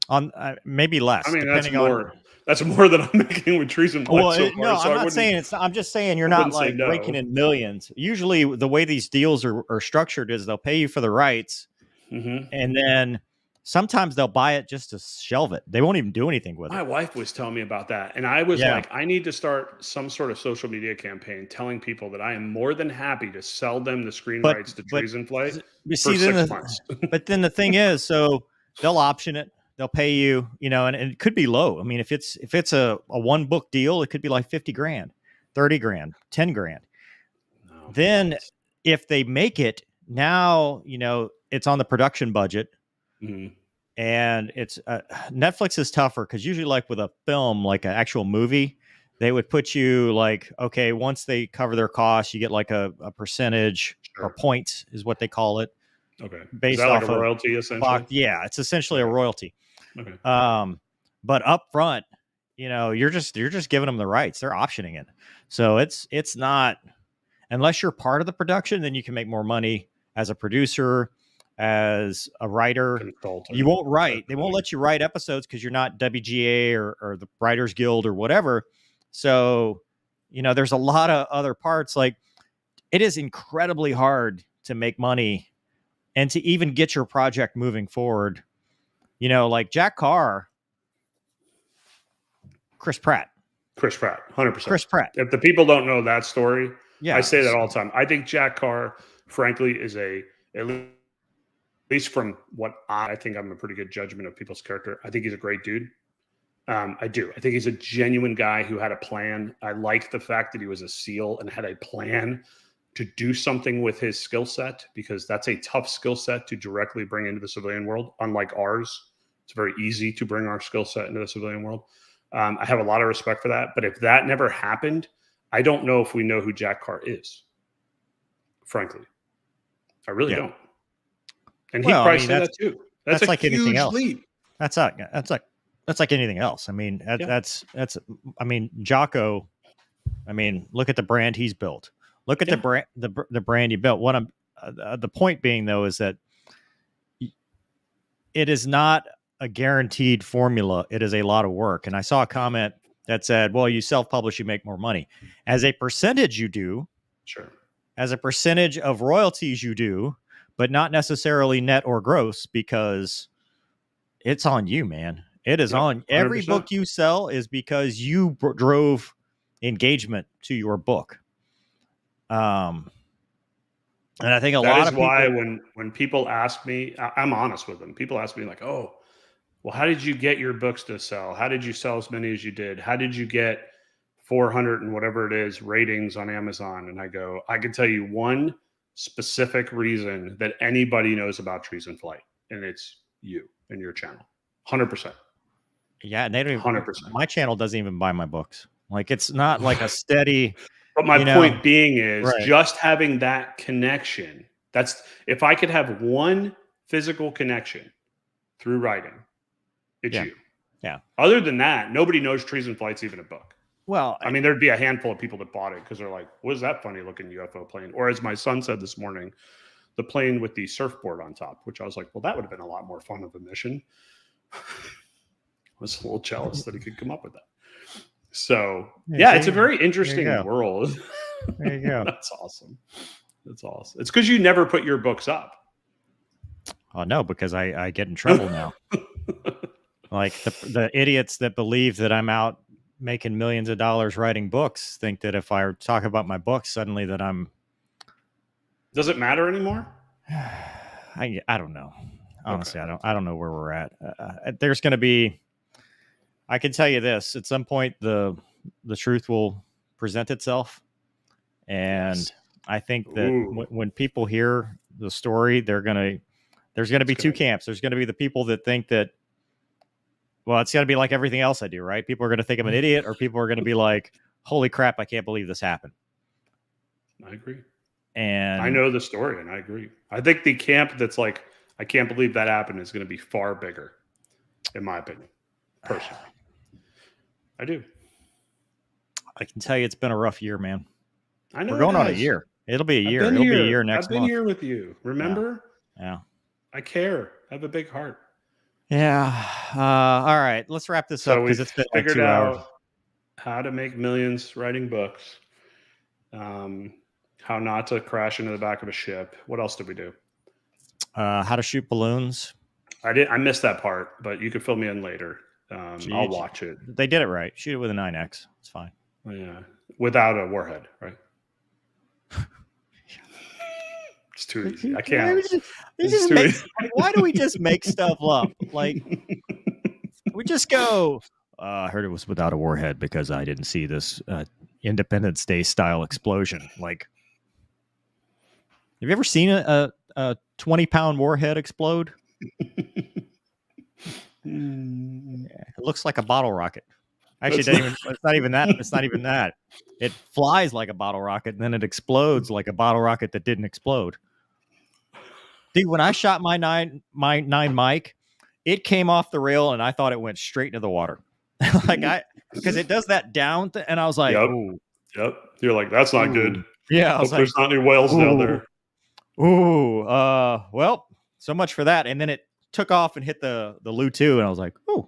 On maybe less. I mean, that's more than I'm making with Trees and Blood. Well, so far, no, so I'm not saying it's. I'm just saying you're not like raking in millions. Usually, the way these deals are structured is they'll pay you for the rights. And then sometimes they'll buy it just to shelve it. They won't even do anything with it. My wife was telling me about that. And I was like, I need to start some sort of social media campaign telling people that I am more than happy to sell them the screen rights to Trees and Play for 6 months. But then the thing is, so they'll option it. They'll pay you, and it could be low. I mean, if it's a one book deal, it could be like $50,000, $30,000, $10,000. No, then if they make it, now, it's on the production budget. And it's Netflix is tougher, because usually, like with a film, like an actual movie, they would put you like, okay, once they cover their costs, you get like a percentage or points is what they call it. Okay. Based is that off like a royalty, essentially? Yeah, it's essentially a royalty. Okay. But up front, you're just giving them the rights. They're optioning it. So it's not, unless you're part of the production, then you can make more money as a producer, as a writer. Consultant. You won't write. They won't let you write episodes because you're not WGA or the Writers Guild or whatever. So, there's a lot of other parts. Like, it is incredibly hard to make money and to even get your project moving forward. Like Jack Carr, Chris Pratt, 100%. Chris Pratt. If the people don't know that story, Yeah, I say that all the time. I think Jack Carr, frankly, is at least from what I think, I'm a pretty good judgment of people's character. I think he's a great dude. I do. I think he's a genuine guy who had a plan. I like the fact that he was a SEAL and had a plan to do something with his skill set, because that's a tough skill set to directly bring into the civilian world. Unlike ours, it's very easy to bring our skill set into the civilian world. I have a lot of respect for that. But if that never happened, I don't know if we know who Jack Carr is. Frankly, I really don't. And he probably said that too. That's a like huge anything else. leap. That's like anything else. I mean, that's. I mean, Jocko. I mean, look at the brand he's built. Look at the brand you built. What the point being though is that it is not a guaranteed formula. It is a lot of work. And I saw a comment that said, "Well, you self-publish, you make more money. As a percentage, you do. Sure. As a percentage of royalties, you do, but not necessarily net or gross, because it's on you, man. It is on 100%. Every book you sell is because you drove engagement to your book." And I think a lot of people. That is why when people ask me, I'm honest with them. People ask me like, "Oh, well, how did you get your books to sell? How did you sell as many as you did? How did you get 400 and whatever it is ratings on Amazon?" And I go, I can tell you one specific reason that anybody knows about Trees in Flight, and it's you and your channel. 100%. Yeah, and they don't even, 100%. My channel doesn't even buy my books. Like, it's not like a steady. But my point being is just having that connection. That's, if I could have one physical connection through writing, it's you. Yeah. Other than that, nobody knows Trees in Flight's even a book. Well, I mean, there'd be a handful of people that bought it because they're like, "What is that funny looking UFO plane?" Or as my son said this morning, the plane with the surfboard on top, which I was like, well, that would have been a lot more fun of a mission. I was a little jealous that he could come up with that. So it's a very interesting world. There you go. That's awesome. That's awesome. It's because you never put your books up. Oh no, because I get in trouble now. Like the idiots that believe that I'm out making millions of dollars writing books think that if I talk about my books, suddenly that I'm. Does it matter anymore? I don't know. Honestly, okay. I don't know where we're at. There's going to be. I can tell you this: at some point, the truth will present itself, and I think that when people hear the story, there's going to be two camps. There's going to be the people that think that, well, it's got to be like everything else I do, right? People are going to think I'm an idiot, or people are going to be like, "Holy crap, I can't believe this happened." I agree, and I know the story, and I agree. I think the camp that's like, "I can't believe that happened," is going to be far bigger, in my opinion, personally. I do. I can tell you, it's been a rough year, man. I know we're going on a year. It'll be a year. It'll be a year next month. I've been here with you. Remember? Yeah. I care. I have a big heart. Yeah. All right. Let's wrap this up because it's been like 2 hours. How to make millions writing books. How not to crash into the back of a ship. What else did we do? How to shoot balloons. I missed that part, but you could fill me in later. I'll watch it. They did it right. Shoot it with a 9X. It's fine. Yeah. Without a warhead, right? It's too easy. I can't. Why do we just make stuff up? Like, we just go, I heard it was without a warhead because I didn't see this Independence Day style explosion. Like, have you ever seen a 20-pound warhead explode? It looks like a bottle rocket. Actually, it's not even that. It's not even that. It flies like a bottle rocket, and then it explodes like a bottle rocket that didn't explode. Dude, when I shot my nine mic, it came off the rail, and I thought it went straight into the water. Like because it does that down and I was like, Yep. ooh, Yep. You're like, that's not good. yeah. I was Hope like, there's not any whales down there. Well, so much for that. And then it took off and hit the Lu 2, and I was like, ooh,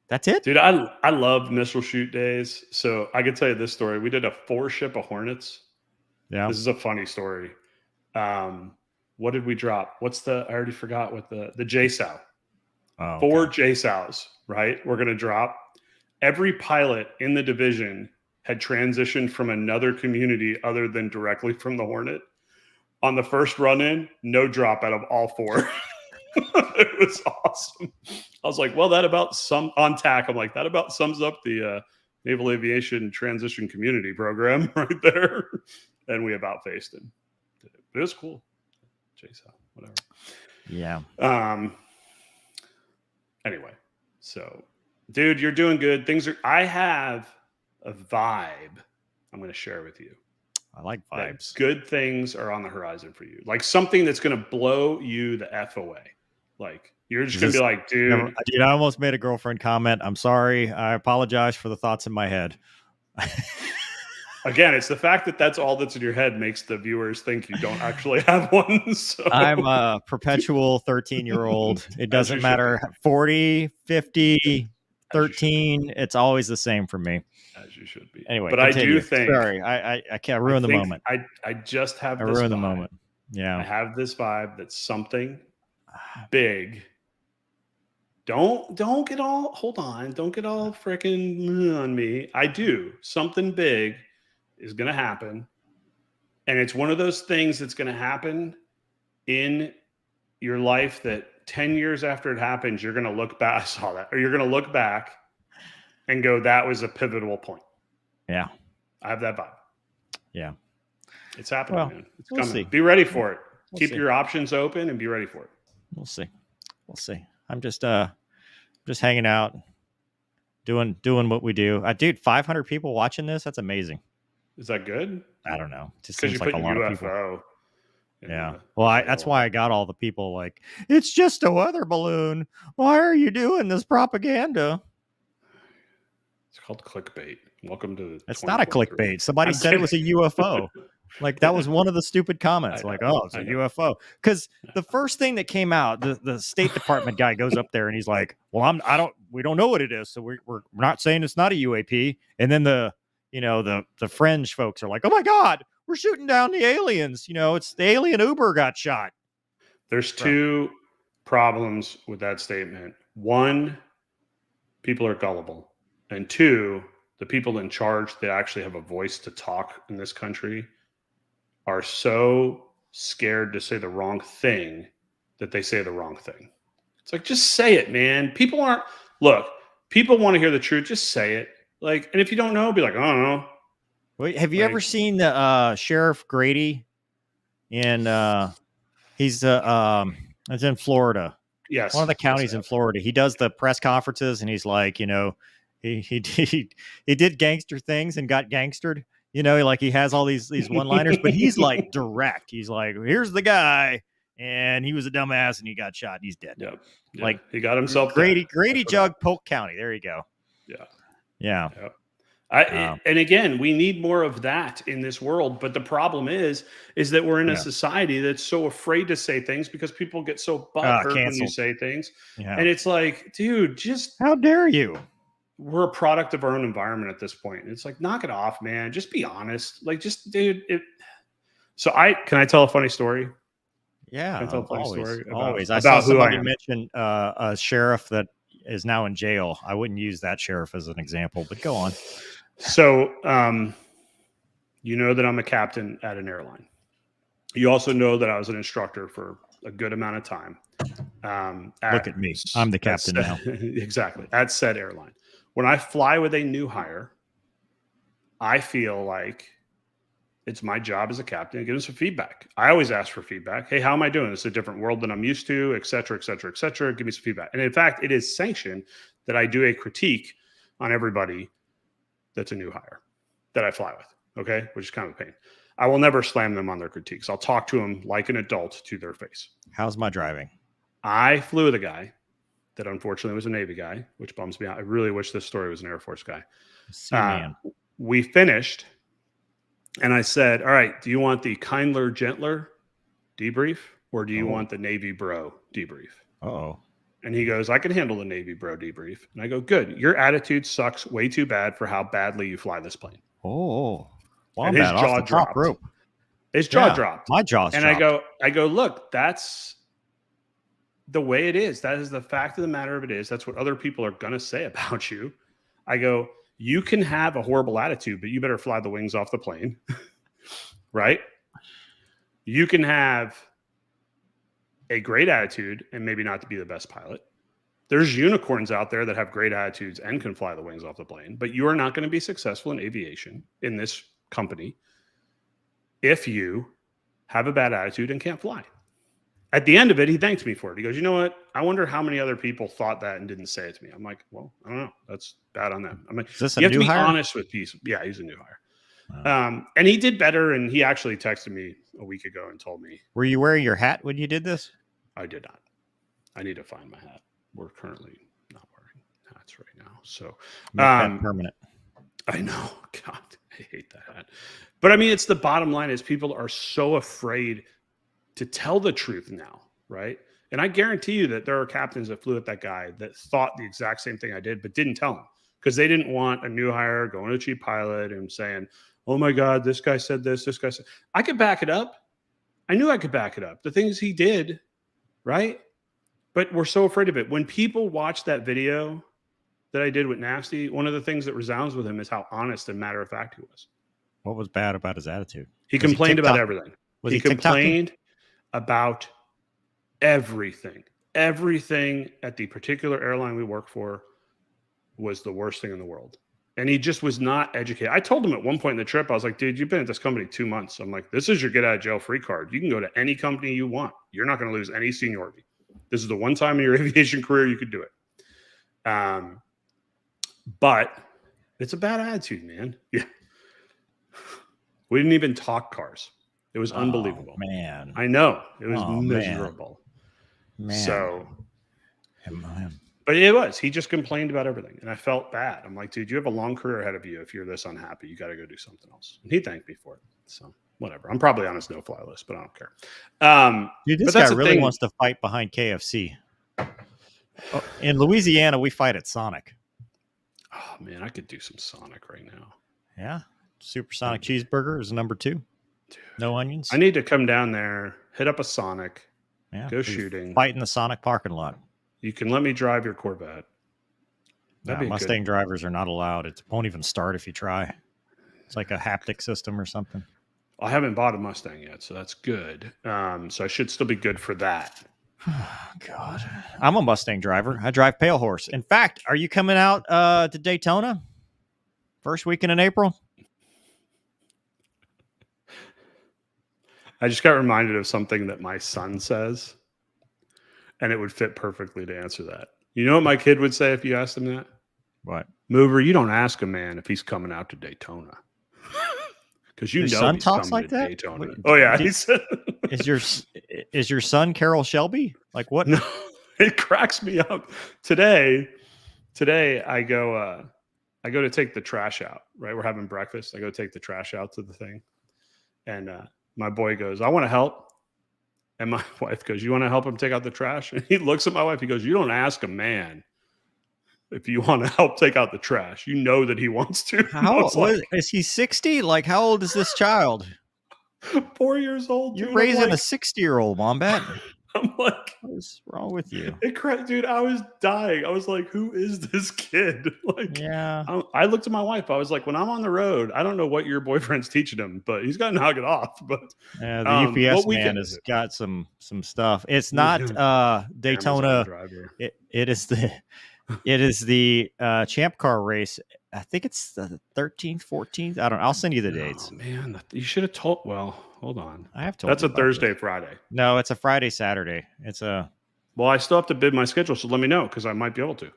that's it, dude. I love missile shoot days. So I can tell you this story. We did a 4 ship of Hornets. Yeah. This is a funny story. What did we drop? I already forgot what the JSOW. Oh, 4 JSOWs, right? We're going to drop. Every pilot in the division had transitioned from another community other than directly from the Hornet. On the first run in, no drop out of all 4. It was awesome. I was like, well, that about on TAC. I'm like, that about sums up the Naval Aviation Transition Community Program right there. And we about faced him. It was cool. JSOW, whatever. Yeah. Anyway, so dude, you're doing good. I have a vibe I'm going to share with you. I like vibes. Good things are on the horizon for you. Like something that's going to blow you the F away. Like you're just going to be like, dude. Dude, I almost made a girlfriend comment. I'm sorry. I apologize for the thoughts in my head. Again, it's the fact that that's all that's in your head makes the viewers think you don't actually have one. So. I'm a perpetual 13-year-old. It doesn't matter. 40, 50, 13. It's always the same for me. As you should be. Anyway, but continue. I do think. Sorry, I can't ruin the moment. I just have I this ruined vibe. the moment. Yeah. I have this vibe that something big. Don't get all, hold on. Don't get all freaking on me. I do. Something big is going to happen. And it's one of those things that's going to happen in your life that 10 years after it happens, you're going to look back. I saw that. Or you're going to look back and go, that was a pivotal point. Yeah. I have that vibe. Yeah. It's happening, man. It's we'll coming. See. Be ready for it. Keep see. your options open and be ready for it. We'll see. I'm just hanging out, doing what we do. Dude, 500 people watching this. That's amazing. Is that good? I don't know. It just because seems you like put a lot UFO. of people. Yeah. The, well, that's why I got all the people like, it's just a weather balloon. Why are you doing this propaganda? It's called clickbait. Welcome to. It's not a clickbait. Somebody said it was a UFO. Like that was one of the stupid comments. Like, oh, it's a UFO. Because the first thing that came out, the State Department guy goes up there and he's like, well, we don't know what it is, so we're not saying it's not a UAP. And then the fringe folks are like, oh my God, we're shooting down the aliens. It's the alien Uber got shot. There's 2 problems with that statement. 1, people are gullible. And 2, the people in charge that actually have a voice to talk in this country are so scared to say the wrong thing that they say the wrong thing. It's like, just say it, man. People want to hear the truth. Just say it. Like, and if you don't know, be like, I don't know. Wait, have you ever seen the Sheriff Grady? He's it's in Florida. Yes. One of the counties in Florida. He does the press conferences and he's like, he did gangster things and got gangstered. He has all these one-liners, but he's like direct. He's like, here's the guy, and he was a dumbass, and he got shot. And he's dead. Yep. Yeah. Like he got himself. Grady Jug, Polk County. There you go. Yeah. And again, we need more of that in this world. But the problem is that we're in a society that's so afraid to say things because people get so butthurt when you say things. Yeah. And it's like, dude, just how dare you? We're a product of our own environment at this point. It's like, knock it off, man. Just be honest. Like, just, dude. So can I tell a funny story? Yeah. Can I tell a funny story always. I saw somebody mention a sheriff that is now in jail. I wouldn't use that sheriff as an example, but go on. So, you know that I'm a captain at an airline. You also know that I was an instructor for a good amount of time. Look at me. I'm the captain now. Exactly. At said airline. When I fly with a new hire, I feel like it's my job as a captain to give them some feedback. I always ask for feedback. Hey, how am I doing? It's a different world than I'm used to, et cetera, et cetera, et cetera. Give me some feedback. And in fact, it is sanctioned that I do a critique on everybody that's a new hire that I fly with. Okay. Which is kind of a pain. I will never slam them on their critiques. I'll talk to them like an adult to their face. How's my driving? I flew with a guy that unfortunately was a Navy guy, which bums me out. I really wish this story was an Air Force guy. Man. We finished, and I said, all right, do you want the kindler, gentler debrief, or do you want the Navy bro debrief? Uh-oh. And he goes, I can handle the Navy bro debrief. And I go, good. Your attitude sucks way too bad for how badly you fly this plane. Oh, and his jaw dropped. His jaw dropped. My jaw's and dropped. I go, look, that's the way it is. That is the fact of the matter of it is. That's what other people are going to say about you. I go, you can have a horrible attitude, but you better fly the wings off the plane. Right? You can have a great attitude and maybe not to be the best pilot. There's unicorns out there that have great attitudes and can fly the wings off the plane, but you are not going to be successful in aviation in this company if you have a bad attitude and can't fly. At the end of it, he thanked me for it. He goes, you know what? I wonder how many other people thought that and didn't say it to me. I'm like, well, I don't know. That's bad on them. I'm like, you have to be honest with people. Yeah, he's a new hire. And he did better. And he actually texted me a week ago and told me. Were you wearing your hat when you did this? I did not. I need to find my hat. We're currently not wearing hats right now. So make that permanent. I know. God, I hate that hat. But I mean, it's the bottom line is people are so afraid to tell the truth now, right? And I guarantee you that there are captains that flew with that guy that thought the exact same thing I did, but didn't tell him because they didn't want a new hire going to chief pilot and saying, oh my God, this guy said this guy said. I could back it up. I knew I could back it up. The things he did, right? But we're so afraid of it. When people watch that video that I did with Nasty, one of the things that resounds with him is how honest and matter of fact he was. What was bad about his attitude? He complained about everything. He complained about everything. Everything at the particular airline we work for was the worst thing in the world. And he just was not educated. I told him at one point in the trip, I was like, dude, you've been at this company 2 months. I'm like, this is your get out of jail free card. You can go to any company you want. You're not going to lose any seniority. This is the one time in your aviation career you could do it. But it's a bad attitude, man. Yeah. We didn't even talk cars. It was unbelievable. Man. I know. It was miserable. Man. So, man. But it was. He just complained about everything. And I felt bad. I'm like, dude, you have a long career ahead of you. If you're this unhappy, you got to go do something else. And he thanked me for it. So, whatever. I'm probably on his no-fly list, but I don't care. Dude, this guy really wants to fight behind KFC. Oh, in Louisiana, we fight at Sonic. Oh, man, I could do some Sonic right now. Yeah. Supersonic cheeseburger is number 2. Dude, no onions. I need to come down there, hit up a Sonic, go shooting. Fight in the Sonic parking lot. You can let me drive your Corvette. Mustang drivers are not allowed. It won't even start if you try. It's like a haptic system or something. I haven't bought a Mustang yet, so that's good. So I should still be good for that. God. I'm a Mustang driver. I drive Pale Horse. In fact, are you coming out to Daytona? First weekend in April? I just got reminded of something that my son says, and it would fit perfectly to answer that. You know what my kid would say if you asked him that? What? Mover, you don't ask a man if he's coming out to Daytona. Because you know son he's talks coming like to that? Daytona. Oh, yeah. He said, is your son Carol Shelby? Like what? No, it cracks me up. Today I go to take the trash out, right? We're having breakfast. I go take the trash out to the thing. And my boy goes, I want to help. And my wife goes, you want to help him take out the trash? And he looks at my wife. He goes, you don't ask a man if you want to help take out the trash. You know that he wants to. How old is he? 60? Like, how old is this child? 4 years old. You're raising a 60-year-old, Wombat. I'm like, what's wrong with you? Dude, I was dying. I was like, who is this kid? Like, yeah. I looked at my wife. I was like, when I'm on the road, I don't know what your boyfriend's teaching him, but he's got to knock it off. But the UPS man has got some stuff. It's not Daytona. It is the Champ Car race. I think it's the 13th, 14th. I don't know. I'll send you the dates. Oh, man, you should have told. Well, hold on. I have told. That's a Thursday, Friday. No, it's a Friday, Saturday. Well, I still have to bid my schedule, so let me know because I might be able to.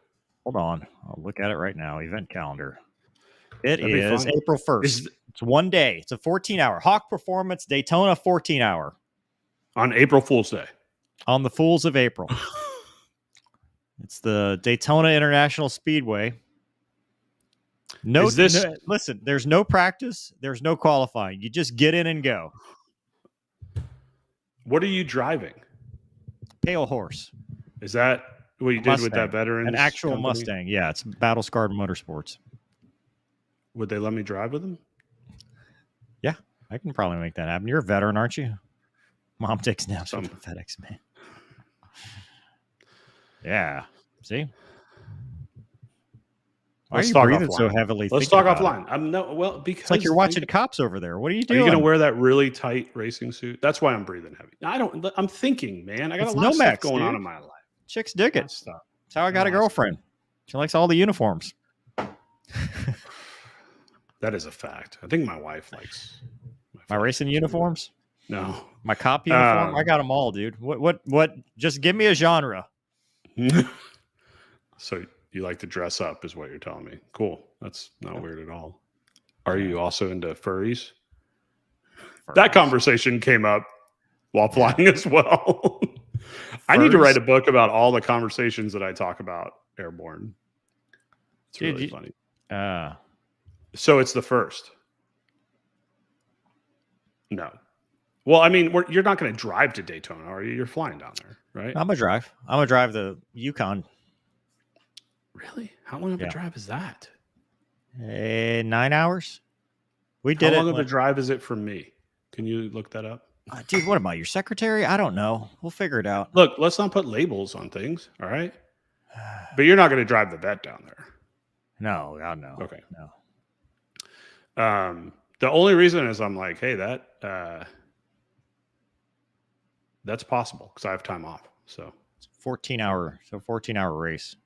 Hold on. I'll look at it right now. Event calendar. It is April 1st. It's one day. It's a 14-hour. Hawk Performance Daytona 14-hour. On April Fool's Day. On the Fools of April. It's the Daytona International Speedway. Listen, there's no practice. There's no qualifying. You just get in and go. What are you driving? Pale Horse. Is that what you did with that veteran? An actual company? Mustang. Yeah, it's Battle Scarred Motorsports. Would they let me drive with them? Yeah, I can probably make that happen. You're a veteran, aren't you? Mom takes naps from FedEx, man. Yeah. See? Why are you breathing so heavily? Let's talk offline. Because it's like you're watching cops over there. What are you doing? Are you going to wear that really tight racing suit? That's why I'm breathing heavy. I'm thinking, man. I got a lot of stuff going on in my life. Chicks dig it. That's how I got a girlfriend. She likes all the uniforms. That is a fact. I think my wife likes my racing uniforms. No, my cop uniform. I got them all, dude. What? Just give me a genre. So you like to dress up, is what you're telling me. Cool. That's not weird at all. Are you also into furries? That conversation came up while flying as well. I need to write a book about all the conversations that I talk about airborne. It's really funny. So it's the first. No. Well, I mean, you're not going to drive to Daytona, are you? You're flying down there, right? I'm going to drive the Yukon. Really? How long of a drive is that? 9 hours. How long of a drive is it from me? Can you look that up? Dude, what am I, your secretary? I don't know. We'll figure it out. Look, let's not put labels on things, all right? But you're not going to drive the vet down there. No, God, no. Okay. No. The only reason is I'm like, hey, that's possible because I have time off. So it's 14-hour race.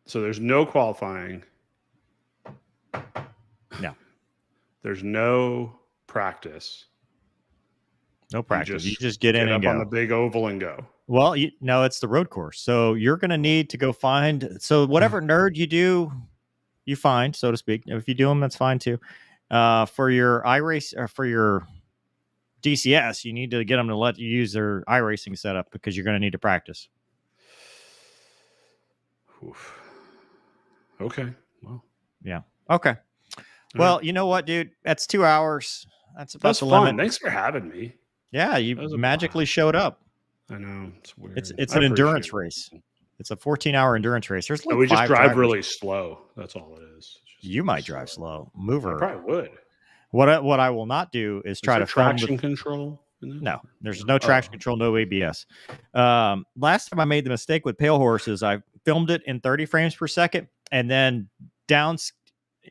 So there's no qualifying. No. There's no practice. No practice. You just get in and go on the big oval and go. Well, no, it's the road course. So you're going to need to go find. So whatever nerd you do, you find, so to speak. If you do them, that's fine too. For your iRace or for your DCS, you need to get them to let you use their iRacing setup because you're going to need to practice. Oof. Okay. Well. Yeah. Okay. Well, you know what, dude? That's 2 hours. That's about the fun. limit. Thanks for having me. Yeah, you magically showed up. I know. It's weird. It's an endurance race. It's a 14-hour endurance race. There's like we just drive really slow. That's all it is. You might drive slow. Mover. I probably would. What I will not do is try to traction control. No, there's no traction control, no ABS. Last time I made the mistake with Pale Horses, I filmed it in 30 frames per second and then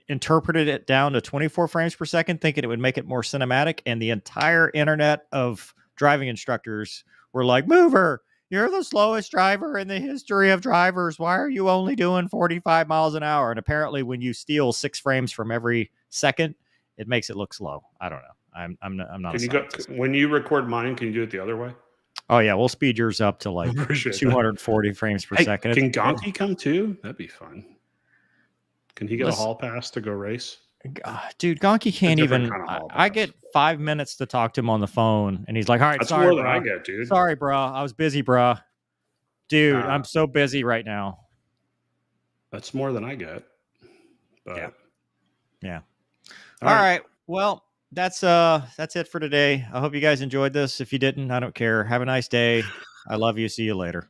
interpreted it down to 24 frames per second, thinking it would make it more cinematic. And the entire internet of driving instructors were like, "Mover, you're the slowest driver in the history of drivers. Why are you only doing 45 miles an hour?" And apparently when you steal 6 frames from every second, it makes it look slow. I don't know. I'm not. Can you go when you record mine? Can you do it the other way? Oh yeah, we'll speed yours up to like 240 frames per second. Can Gonky come too? That'd be fun. Can he get a hall pass to go race? Dude, Gonky can't even. I get 5 minutes to talk to him on the phone, and he's like, "All right, that's sorry, more than I get, dude. Sorry, bro. I was busy, bro. Dude, I'm so busy right now." That's more than I get. But yeah. All right. Well, that's it for today. I hope you guys enjoyed this. If you didn't, I don't care. Have a nice day. I love you. See you later.